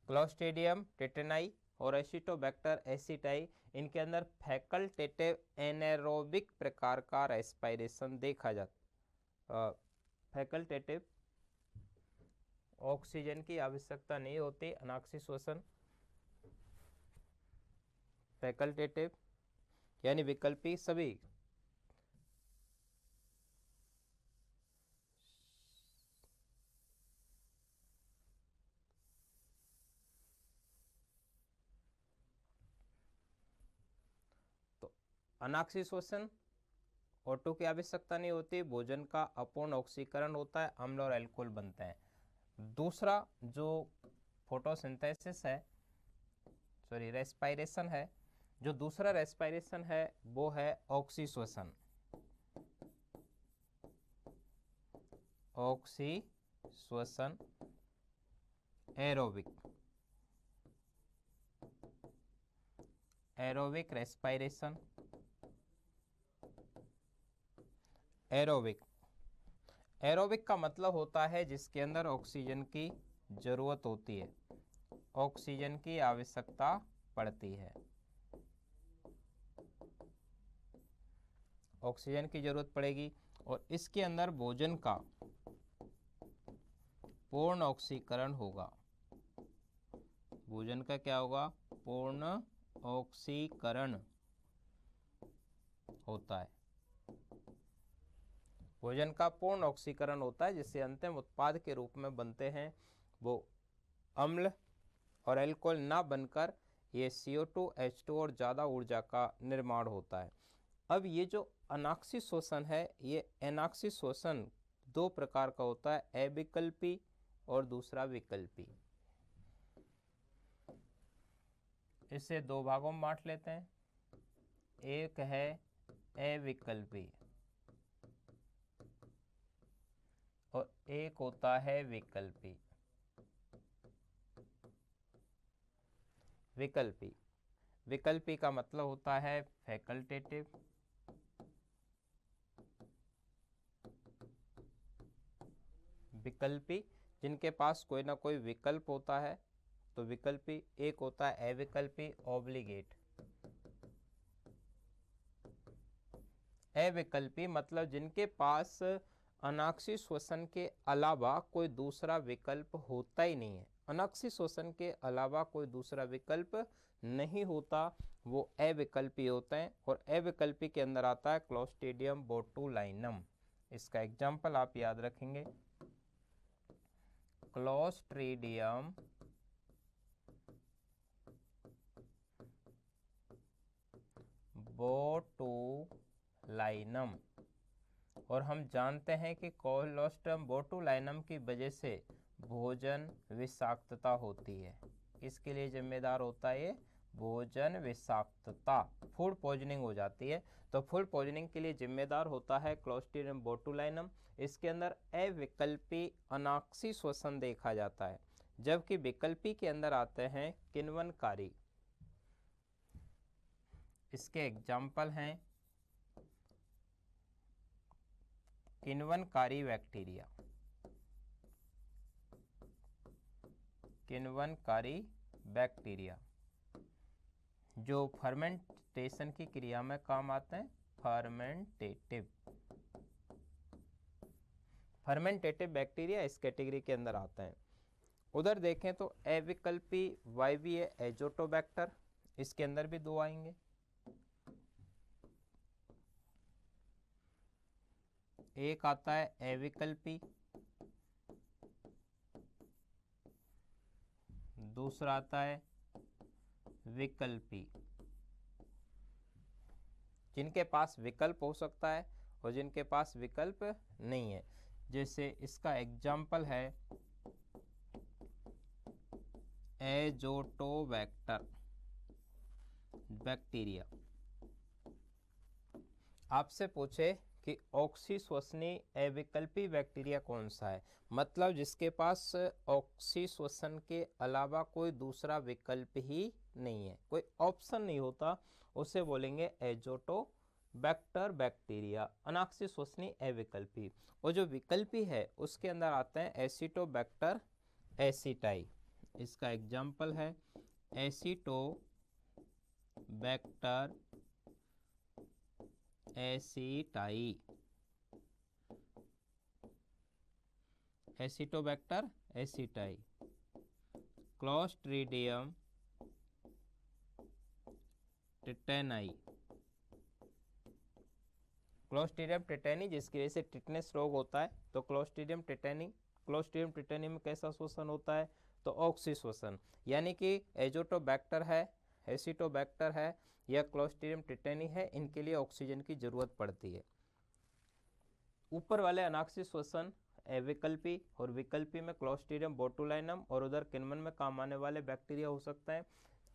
क्लोस्ट्रीडियम टिटेनाई और एसिटोबैक्टर एसिटाई, इनके अंदर फैकल्टेटिव एनारोबिक प्रकार का रेस्पायरेशन देखा जाता। फैकल्टेटिव, ऑक्सीजन की आवश्यकता नहीं होती, अनाक्षी श्वसन। फैकल्टेटिव यानी विकल्पी सभी तो अनाक्षी श्वसन O2 की आवश्यकता नहीं होती, भोजन का अपूर्ण ऑक्सीकरण होता है, अम्ल और एल्कोहल बनते हैं। दूसरा जो फोटोसिंथेसिस है, सॉरी रेस्पायरेशन है, जो दूसरा रेस्पायरेशन है वो है ऑक्सी श्वसन, ऑक्सी श्वसन aerobic, aerobic respiration, aerobic. Aerobic का मतलब होता है जिसके अंदर ऑक्सीजन की जरूरत होती है, ऑक्सीजन की आवश्यकता पड़ती है, ऑक्सीजन की जरूरत पड़ेगी और इसके अंदर भोजन का पूर्ण ऑक्सीकरण होगा। भोजन का क्या होगा? पूर्ण ऑक्सीकरण होता है, भोजन का पूर्ण ऑक्सीकरण होता है जिससे अंतिम उत्पाद के रूप में बनते हैं वो अम्ल और एल्कोहल ना बनकर ये CO2 H2 और ज़्यादा ऊर्जा का निर्माण होता है। अब ये जो अनाक्षी श्वसन है, ये अनाक्षी श्वसन दो प्रकार का होता है, अविकल्पी और दूसरा विकल्पी। इसे दो भागों में बांट लेते हैं, एक है अविकल्पी और एक होता है विकल्पी। विकल्पी, विकल्पी का मतलब होता है फैकल्टेटिव, विकल्पी जिनके पास कोई ना कोई विकल्प होता है तो विकल्पी। एक होता है अविकल्पी, ऑब्लिगेट। अविकल्पी मतलब जिनके पास अनाक्षी श्वसन के अलावा कोई दूसरा विकल्प होता ही नहीं है, अनाक्षी श्वसन के अलावा कोई दूसरा विकल्प नहीं होता, वो अविकल्पी होते हैं। और अविकल्पी के अंदर आता है क्लोस्ट्रीडियम बोटुलिनम। इसका एग्जाम्पल आप याद रखेंगे, क्लोस्ट्रीडियम बोटुलिनम। और हम जानते हैं कि क्लोस्ट्रीडियम बोटुलिनम की वजह से भोजन विषाक्तता होती है। किसके लिए जिम्मेदार होता है ये? भोजन विषाक्तता, फूड पॉइजनिंग हो जाती है। तो फूड पॉइजनिंग के लिए जिम्मेदार होता है क्लोस्ट्रीडियम बोटुलिनम। इसके अंदर अविकल्पी अनाक्षी श्वसन देखा जाता है, जबकि विकल्पी के अंदर आते हैं किण्वनकारी। इसके एग्जाम्पल हैं किण्वनकारी बैक्टीरिया, किण्वनकारी बैक्टीरिया जो फर्मेंटेशन की क्रिया में काम आते हैं, फर्मेंटेटिव बैक्टीरिया इस कैटेगरी के अंदर आते हैं। उधर देखें तो अविकल्पी वायवीय एजोटोबैक्टर, इसके अंदर भी दो आएंगे। एक आता है अविकल्पी, दूसरा आता है विकल्पी। जिनके पास विकल्प हो सकता है और जिनके पास विकल्प नहीं है, जैसे इसका एग्जाम्पल है एजोटोबैक्टर बैक्टीरिया। आपसे पूछे कि ऑक्सीश्वसनी अविकल्पी बैक्टीरिया कौन सा है, मतलब जिसके पास ऑक्सीश्वसन के अलावा कोई दूसरा विकल्प ही नहीं है, कोई ऑप्शन नहीं होता, उसे बोलेंगे एजोटोबैक्टर बैक्टीरिया, अनाक्सीश्वसनी अविकल्पी। और जो विकल्पी है उसके अंदर आते हैं एसिटोबैक्टर एसिटाई। इसका एग्जाम्पल है Acetobacter aceti, Acetobacter aceti. Clostridium टिटेनाई, clostridium tetani जिसकी वजह से टिटनेस रोग होता है, तो क्लोस्ट्रीडियम टिटेनी। क्लोस्ट्रीडियम टिटेनी में कैसा श्वसन होता है? तो ऑक्सी श्वसन, यानी कि एजोटोबैक्टर है, एसिटोबैक्टर है या क्लोस्ट्रीडियम टिटेनी है, इनके लिए ऑक्सीजन की जरूरत पड़ती है। ऊपर वाले अनाक्षी श्वसन अविकल्पी और विकल्पी में क्लोस्ट्रीडियम बोटुलिनम और उधर किण्वन में काम आने वाले बैक्टीरिया हो सकते हैं।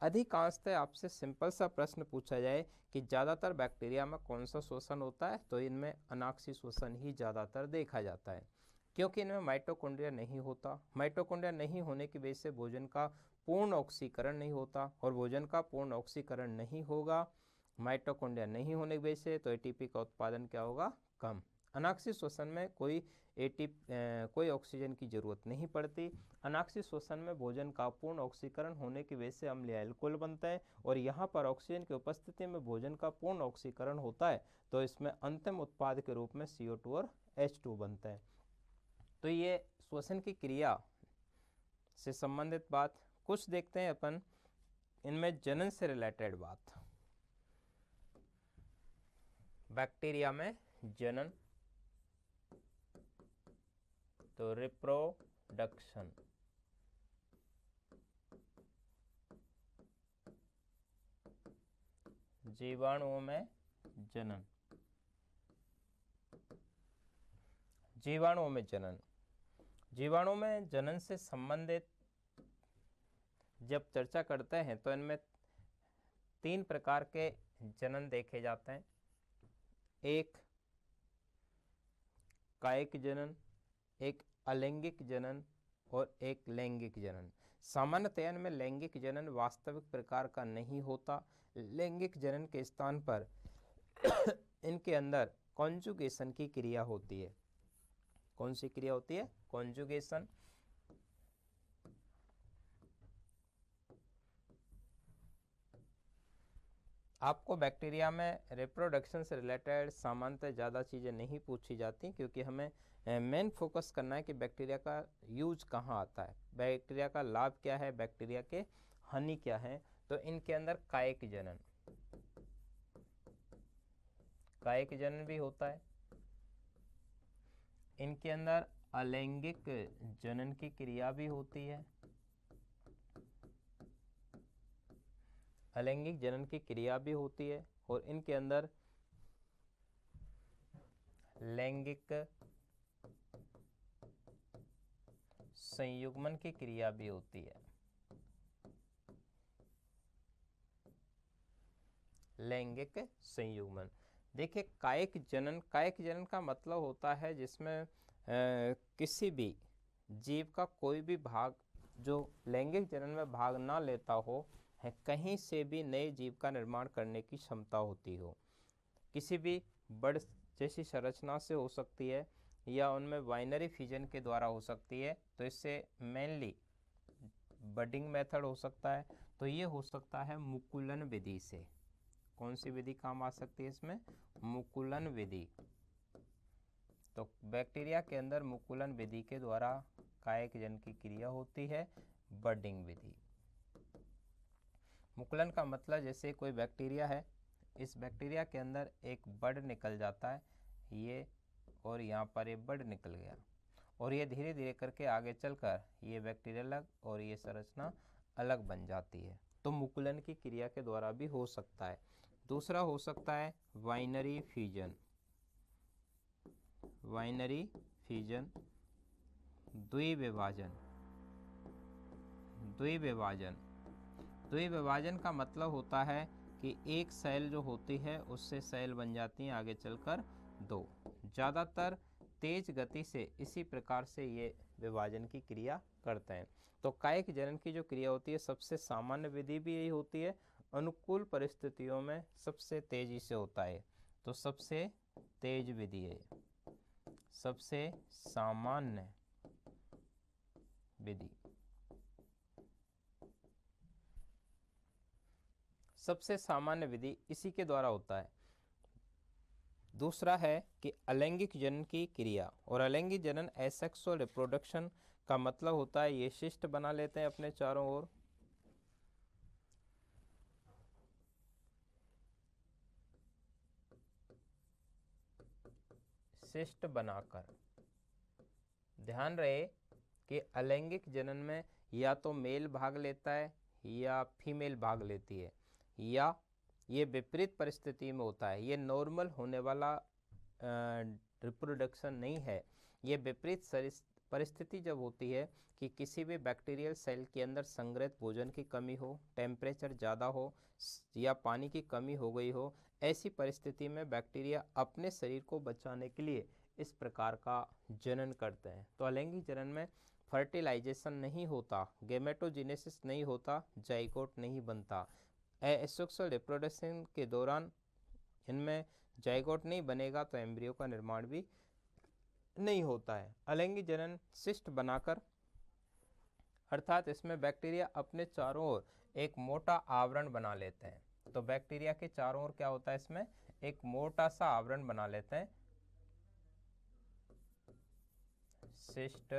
अधिकांशतः आपसे सिंपल सा प्रश्न पूछा जाए कि ज़्यादातर बैक्टीरिया में कौन सा श्वसन होता है, तो इनमें अनाक्षी श्वसन ही ज़्यादातर देखा जाता है, क्योंकि इनमें माइटोकॉन्ड्रिया नहीं होता। माइटोकॉन्ड्रिया नहीं होने की वजह से भोजन का पूर्ण ऑक्सीकरण नहीं होता, और भोजन का पूर्ण ऑक्सीकरण नहीं होगा माइटोकॉन्ड्रिया नहीं होने की वजह से, तो एटीपी का उत्पादन क्या होगा? कम। अनाक्षी श्वसन में कोई ऑक्सीजन की जरूरत नहीं पड़ती। अनाक्षी श्वसन में भोजन का पूर्ण ऑक्सीकरण होने की वजह से अम्लीय अल्कोहल बनता है, और यहाँ पर ऑक्सीजन की उपस्थिति में भोजन का पूर्ण ऑक्सीकरण होता है, तो इसमें अंतिम उत्पाद के रूप में CO2 और H2 बनता है। तो ये श्वसन की क्रिया से संबंधित बात। कुछ देखते हैं अपन इनमें जनन से रिलेटेड बात। बैक्टीरिया में जनन, तो रिप्रोडक्शन, जीवाणुओं में जनन, जीवाणुओं में जनन। जीवाणुओं में जनन से संबंधित जब चर्चा करते हैं तो इनमें 3 प्रकार के जनन देखे जाते हैं। एक कायिक जनन, एक अलैंगिक जनन और एक लैंगिक जनन। सामान्यतः इनमें लैंगिक जनन वास्तविक प्रकार का नहीं होता। लैंगिक जनन के स्थान पर इनके अंदर कॉन्जुगेशन की क्रिया होती है। कौन सी क्रिया होती है? कॉन्जुगेशन। आपको बैक्टीरिया में रिप्रोडक्शन से रिलेटेड सामान्यतः ज़्यादा चीज़ें नहीं पूछी जाती, क्योंकि हमें मेन फोकस करना है कि बैक्टीरिया का यूज कहाँ आता है, बैक्टीरिया का लाभ क्या है, बैक्टीरिया के हानि क्या है। तो इनके अंदर कायिक जनन भी होता है। इनके अंदर अलैंगिक जनन की क्रिया भी होती है। अलैंगिक जनन की क्रिया भी होती है और इनके अंदर लैंगिक संयुग्मन की क्रिया भी होती है। लैंगिक संयुग्मन। देखिए कायिक जनन का मतलब होता है जिसमें किसी भी जीव का कोई भी भाग जो लैंगिक जनन में भाग ना लेता हो है, कहीं से भी नए जीव का निर्माण करने की क्षमता होती हो। किसी भी बड़ जैसी संरचना से हो सकती है या उनमें बाइनरी फिजन के द्वारा हो सकती है। तो इससे मेनली बडिंग मेथड हो सकता है। तो ये हो सकता है मुकुलन विधि से। कौन सी विधि काम आ सकती है इसमें? मुकुलन विधि। तो बैक्टीरिया के अंदर मुकुलन विधि के द्वारा कायिक जनन की क्रिया होती है, बडिंग विधि। मुकुलन का मतलब जैसे कोई बैक्टीरिया है, इस बैक्टीरिया के अंदर एक बड निकल जाता है ये, और यहाँ पर ये बड निकल गया और ये धीरे धीरे करके आगे चलकर ये बैक्टीरिया अलग और ये संरचना अलग बन जाती है। तो मुकुलन की क्रिया के द्वारा भी हो सकता है। दूसरा हो सकता है बाइनरी फ्यूजन। बाइनरी फ्यूजन, द्विविभाजन। द्विविभाजन, द्विविभाजन का मतलब होता है कि एक सेल जो होती है उससे सेल बन जाती हैं आगे चलकर दो। ज़्यादातर तेज गति से इसी प्रकार से ये विभाजन की क्रिया करते हैं। तो कायिक जनन की जो क्रिया होती है सबसे सामान्य विधि भी यही होती है, अनुकूल परिस्थितियों में सबसे तेजी से होता है। तो सबसे तेज विधि है, सबसे सामान्य विधि। सबसे सामान्य विधि इसी के द्वारा होता है। दूसरा है कि अलैंगिक जनन की क्रिया, और अलैंगिक जनन एसेक्सुअल रिप्रोडक्शन का मतलब होता है ये शिष्ट बना लेते हैं अपने चारों ओर। शिष्ट बनाकर। ध्यान रहे कि अलैंगिक जनन में या तो मेल भाग लेता है या फीमेल भाग लेती है, या ये विपरीत परिस्थिति में होता है। ये नॉर्मल होने वाला रिप्रोडक्शन नहीं है। ये विपरीत परिस्थिति जब होती है कि किसी भी बैक्टीरियल सेल के अंदर संग्रहित भोजन की कमी हो, टेम्परेचर ज़्यादा हो या पानी की कमी हो गई हो, ऐसी परिस्थिति में बैक्टीरिया अपने शरीर को बचाने के लिए इस प्रकार का जनन करते हैं। तो अलैंगिक जनन में फर्टिलाइजेशन नहीं होता, गेमेटोजेनेसिस नहीं होता, जाइगोट नहीं बनता। एसेक्सुअल रिप्रोडक्शन के दौरान इनमें जाइगोट नहीं बनेगा तो एम्ब्रियो का निर्माण भी नहीं होता है। अलैंगिक जनन शिष्ट बनाकर, अर्थात इसमें बैक्टीरिया अपने चारों ओर एक मोटा आवरण बना लेते हैं। तो बैक्टीरिया के चारों ओर क्या होता है, इसमें एक मोटा सा आवरण बना लेते हैं शिष्ट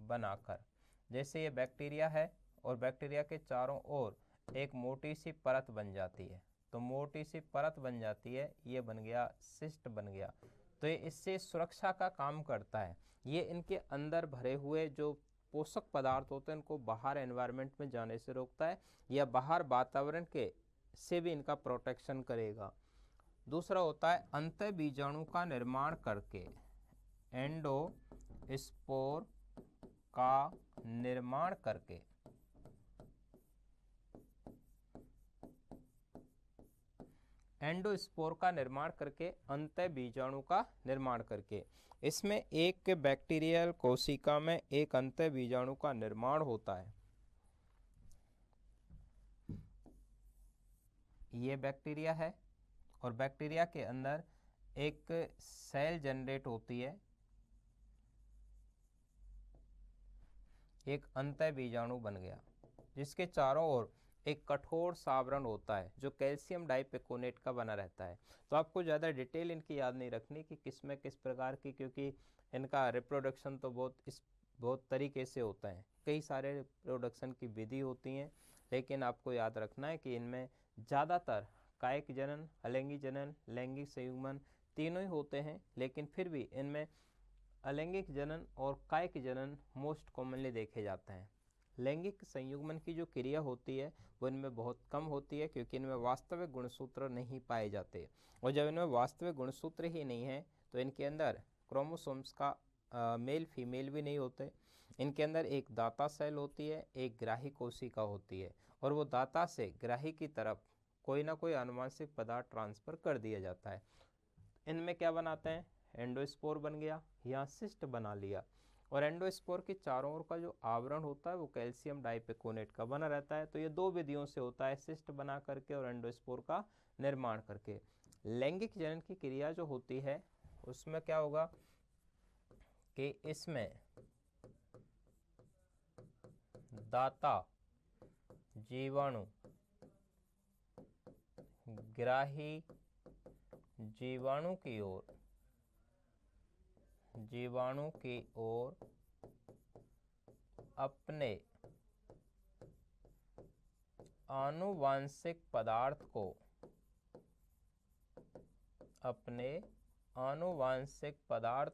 बनाकर। जैसे ये बैक्टीरिया है और बैक्टीरिया के चारों ओर एक मोटी सी परत बन जाती है। तो मोटी सी परत बन जाती है, ये बन गया शिष्ट बन गया। तो ये इससे सुरक्षा का काम करता है। ये इनके अंदर भरे हुए जो पोषक पदार्थ होते हैं इनको बाहर एनवायरनमेंट में जाने से रोकता है, या बाहर वातावरण के से भी इनका प्रोटेक्शन करेगा। दूसरा होता है अंतः बीजाणु का निर्माण करके, एंडोस्पोर का निर्माण करके। एंडोस्पोर का निर्माण करके, अंतः बीजाणु का निर्माण करके। इसमें एक बैक्टीरियल कोशिका में एक अंतः बीजाणु का निर्माण होता है। ये बैक्टीरिया है और बैक्टीरिया के अंदर एक सेल जनरेट होती है, एक अंतः बीजाणु बन गया जिसके चारों ओर एक कठोर सावरण होता है जो कैल्शियम डाइपिकोनेट का बना रहता है। तो आपको ज़्यादा डिटेल इनकी याद नहीं रखनी कि किस में किस प्रकार की, क्योंकि इनका रिप्रोडक्शन तो बहुत तरीके से होता है, कई सारे रिप्रोडक्शन की विधि होती हैं, लेकिन आपको याद रखना है कि इनमें ज़्यादातर कायिक जनन, अलैंगिक जनन, लैंगिक संयुग्मन तीनों ही होते हैं, लेकिन फिर भी इनमें अलैंगिक जनन और कायिक जनन मोस्ट कॉमनली देखे जाते हैं। लैंगिक संयुग्मन की जो क्रिया होती है वो इनमें बहुत कम होती है, क्योंकि इनमें वास्तविक गुणसूत्र नहीं पाए जाते, और जब इनमें वास्तविक गुणसूत्र ही नहीं है तो इनके अंदर क्रोमोसोम्स का मेल फीमेल भी नहीं होते। इनके अंदर एक दाता सेल होती है, एक ग्राही कोशिका होती है, और वो दाता से ग्राही की तरफ कोई ना कोई आनुवंशिक पदार्थ ट्रांसफर कर दिया जाता है। इनमें क्या बनाते हैं, एंडोस्पोर बन गया या सिस्ट बना लिया, और एंडोस्पोर के चारों ओर का जो आवरण होता है वो कैल्शियम डाइपिकोनेट का बना रहता है। तो ये दो विधियों से होता है, सिस्ट बना करके और एंडोस्पोर का निर्माण करके। लैंगिक जनन की क्रिया जो होती है उसमें क्या होगा कि इसमें दाता जीवाणु ग्राही जीवाणु की ओर अपने आनुवांशिक पदार्थ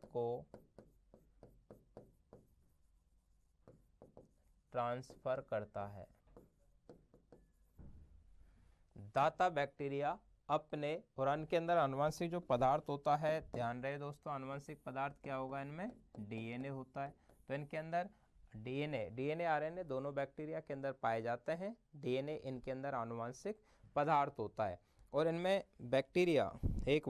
को ट्रांसफर करता है। दाता बैक्टीरिया अपने और अन्न के अंदर आनुवंशिक जो पदार्थ होता है, ध्यान रहे दोस्तों, आनुवंशिक पदार्थ क्या होगा, इनमें डीएनए होता है। तो इनके अंदर डीएनए आरएनए दोनों बैक्टीरिया के अंदर पाए जाते हैं। डीएनए इनके अंदर आनुवंशिक पदार्थ होता है, और इनमें बैक्टीरिया एक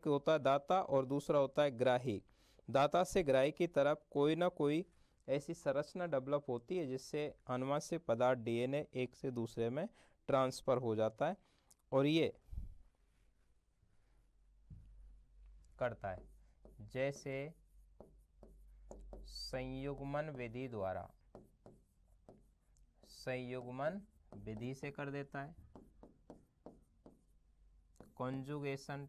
होता है दाता और दूसरा होता है ग्राही। दाता से ग्राही की तरफ कोई ना कोई ऐसी संरचना डेवलप होती है जिससे आनुवंशिक पदार्थ डीएनए एक से दूसरे में ट्रांसफर हो जाता है, और ये करता है जैसे संयुग्मन विधि से कर देता है, कॉन्जुगेशन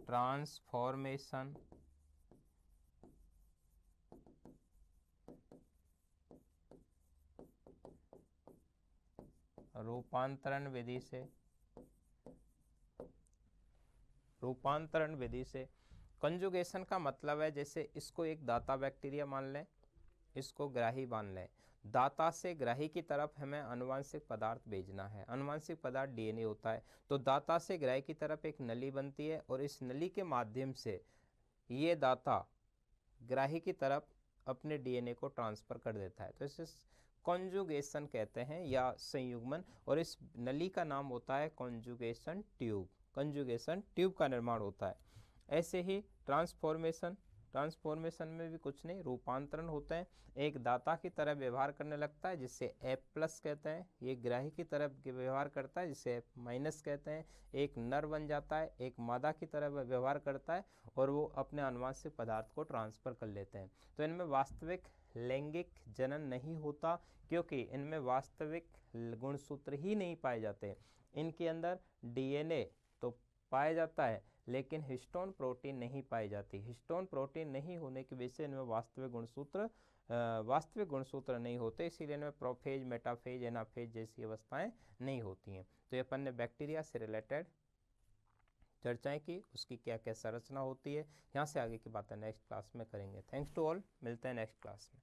ट्रांसफॉर्मेशन रूपांतरण विधि से। कंजुगेशन का मतलब है, जैसे इसको एक दाता बैक्टीरिया मान लें, इसको ग्राही मान लें। दाता से ग्राही की तरफ हमें आनुवंशिक पदार्थ भेजना है, आनुवंशिक पदार्थ डीएनए होता है। तो दाता से ग्राही की तरफ एक नली बनती है, और इस नली के माध्यम से ये दाता ग्राही की तरफ अपने डीएनए को ट्रांसफर कर देता है। तो इसे कॉन्जुगेशन कहते हैं या संयुग्मन, और इस नली का नाम होता है कॉन्जुगेशन ट्यूब का निर्माण होता है। ऐसे ही ट्रांसफॉर्मेशन में भी कुछ नहीं, रूपांतरण होते हैं। एक दाता की तरह व्यवहार करने लगता है जिससे F+ कहते हैं, ये ग्राही की तरफ व्यवहार करता है जिससे F- कहते हैं। एक नर बन जाता है, एक मादा की तरह व्यवहार करता है, और वो अपने आनुवंशिक पदार्थ को ट्रांसफर कर लेते हैं। तो इनमें वास्तविक लैंगिक जनन नहीं होता, क्योंकि इनमें वास्तविक गुणसूत्र ही नहीं पाए जाते। इनके अंदर डीएनए तो पाया जाता है, लेकिन हिस्टोन प्रोटीन नहीं पाई जाती। हिस्टोन प्रोटीन नहीं होने की वजह से इनमें वास्तविक गुणसूत्र नहीं होते, इसीलिए इनमें प्रोफेज, मेटाफेज, एनाफेज जैसी अवस्थाएं नहीं होती हैं। तो ये अपन ने बैक्टीरिया से रिलेटेड चर्चाएं की, उसकी क्या क्या संरचना होती है। यहाँ से आगे की बातें नेक्स्ट क्लास में करेंगे। थैंक्स टू ऑल, मिलते हैं नेक्स्ट क्लास में।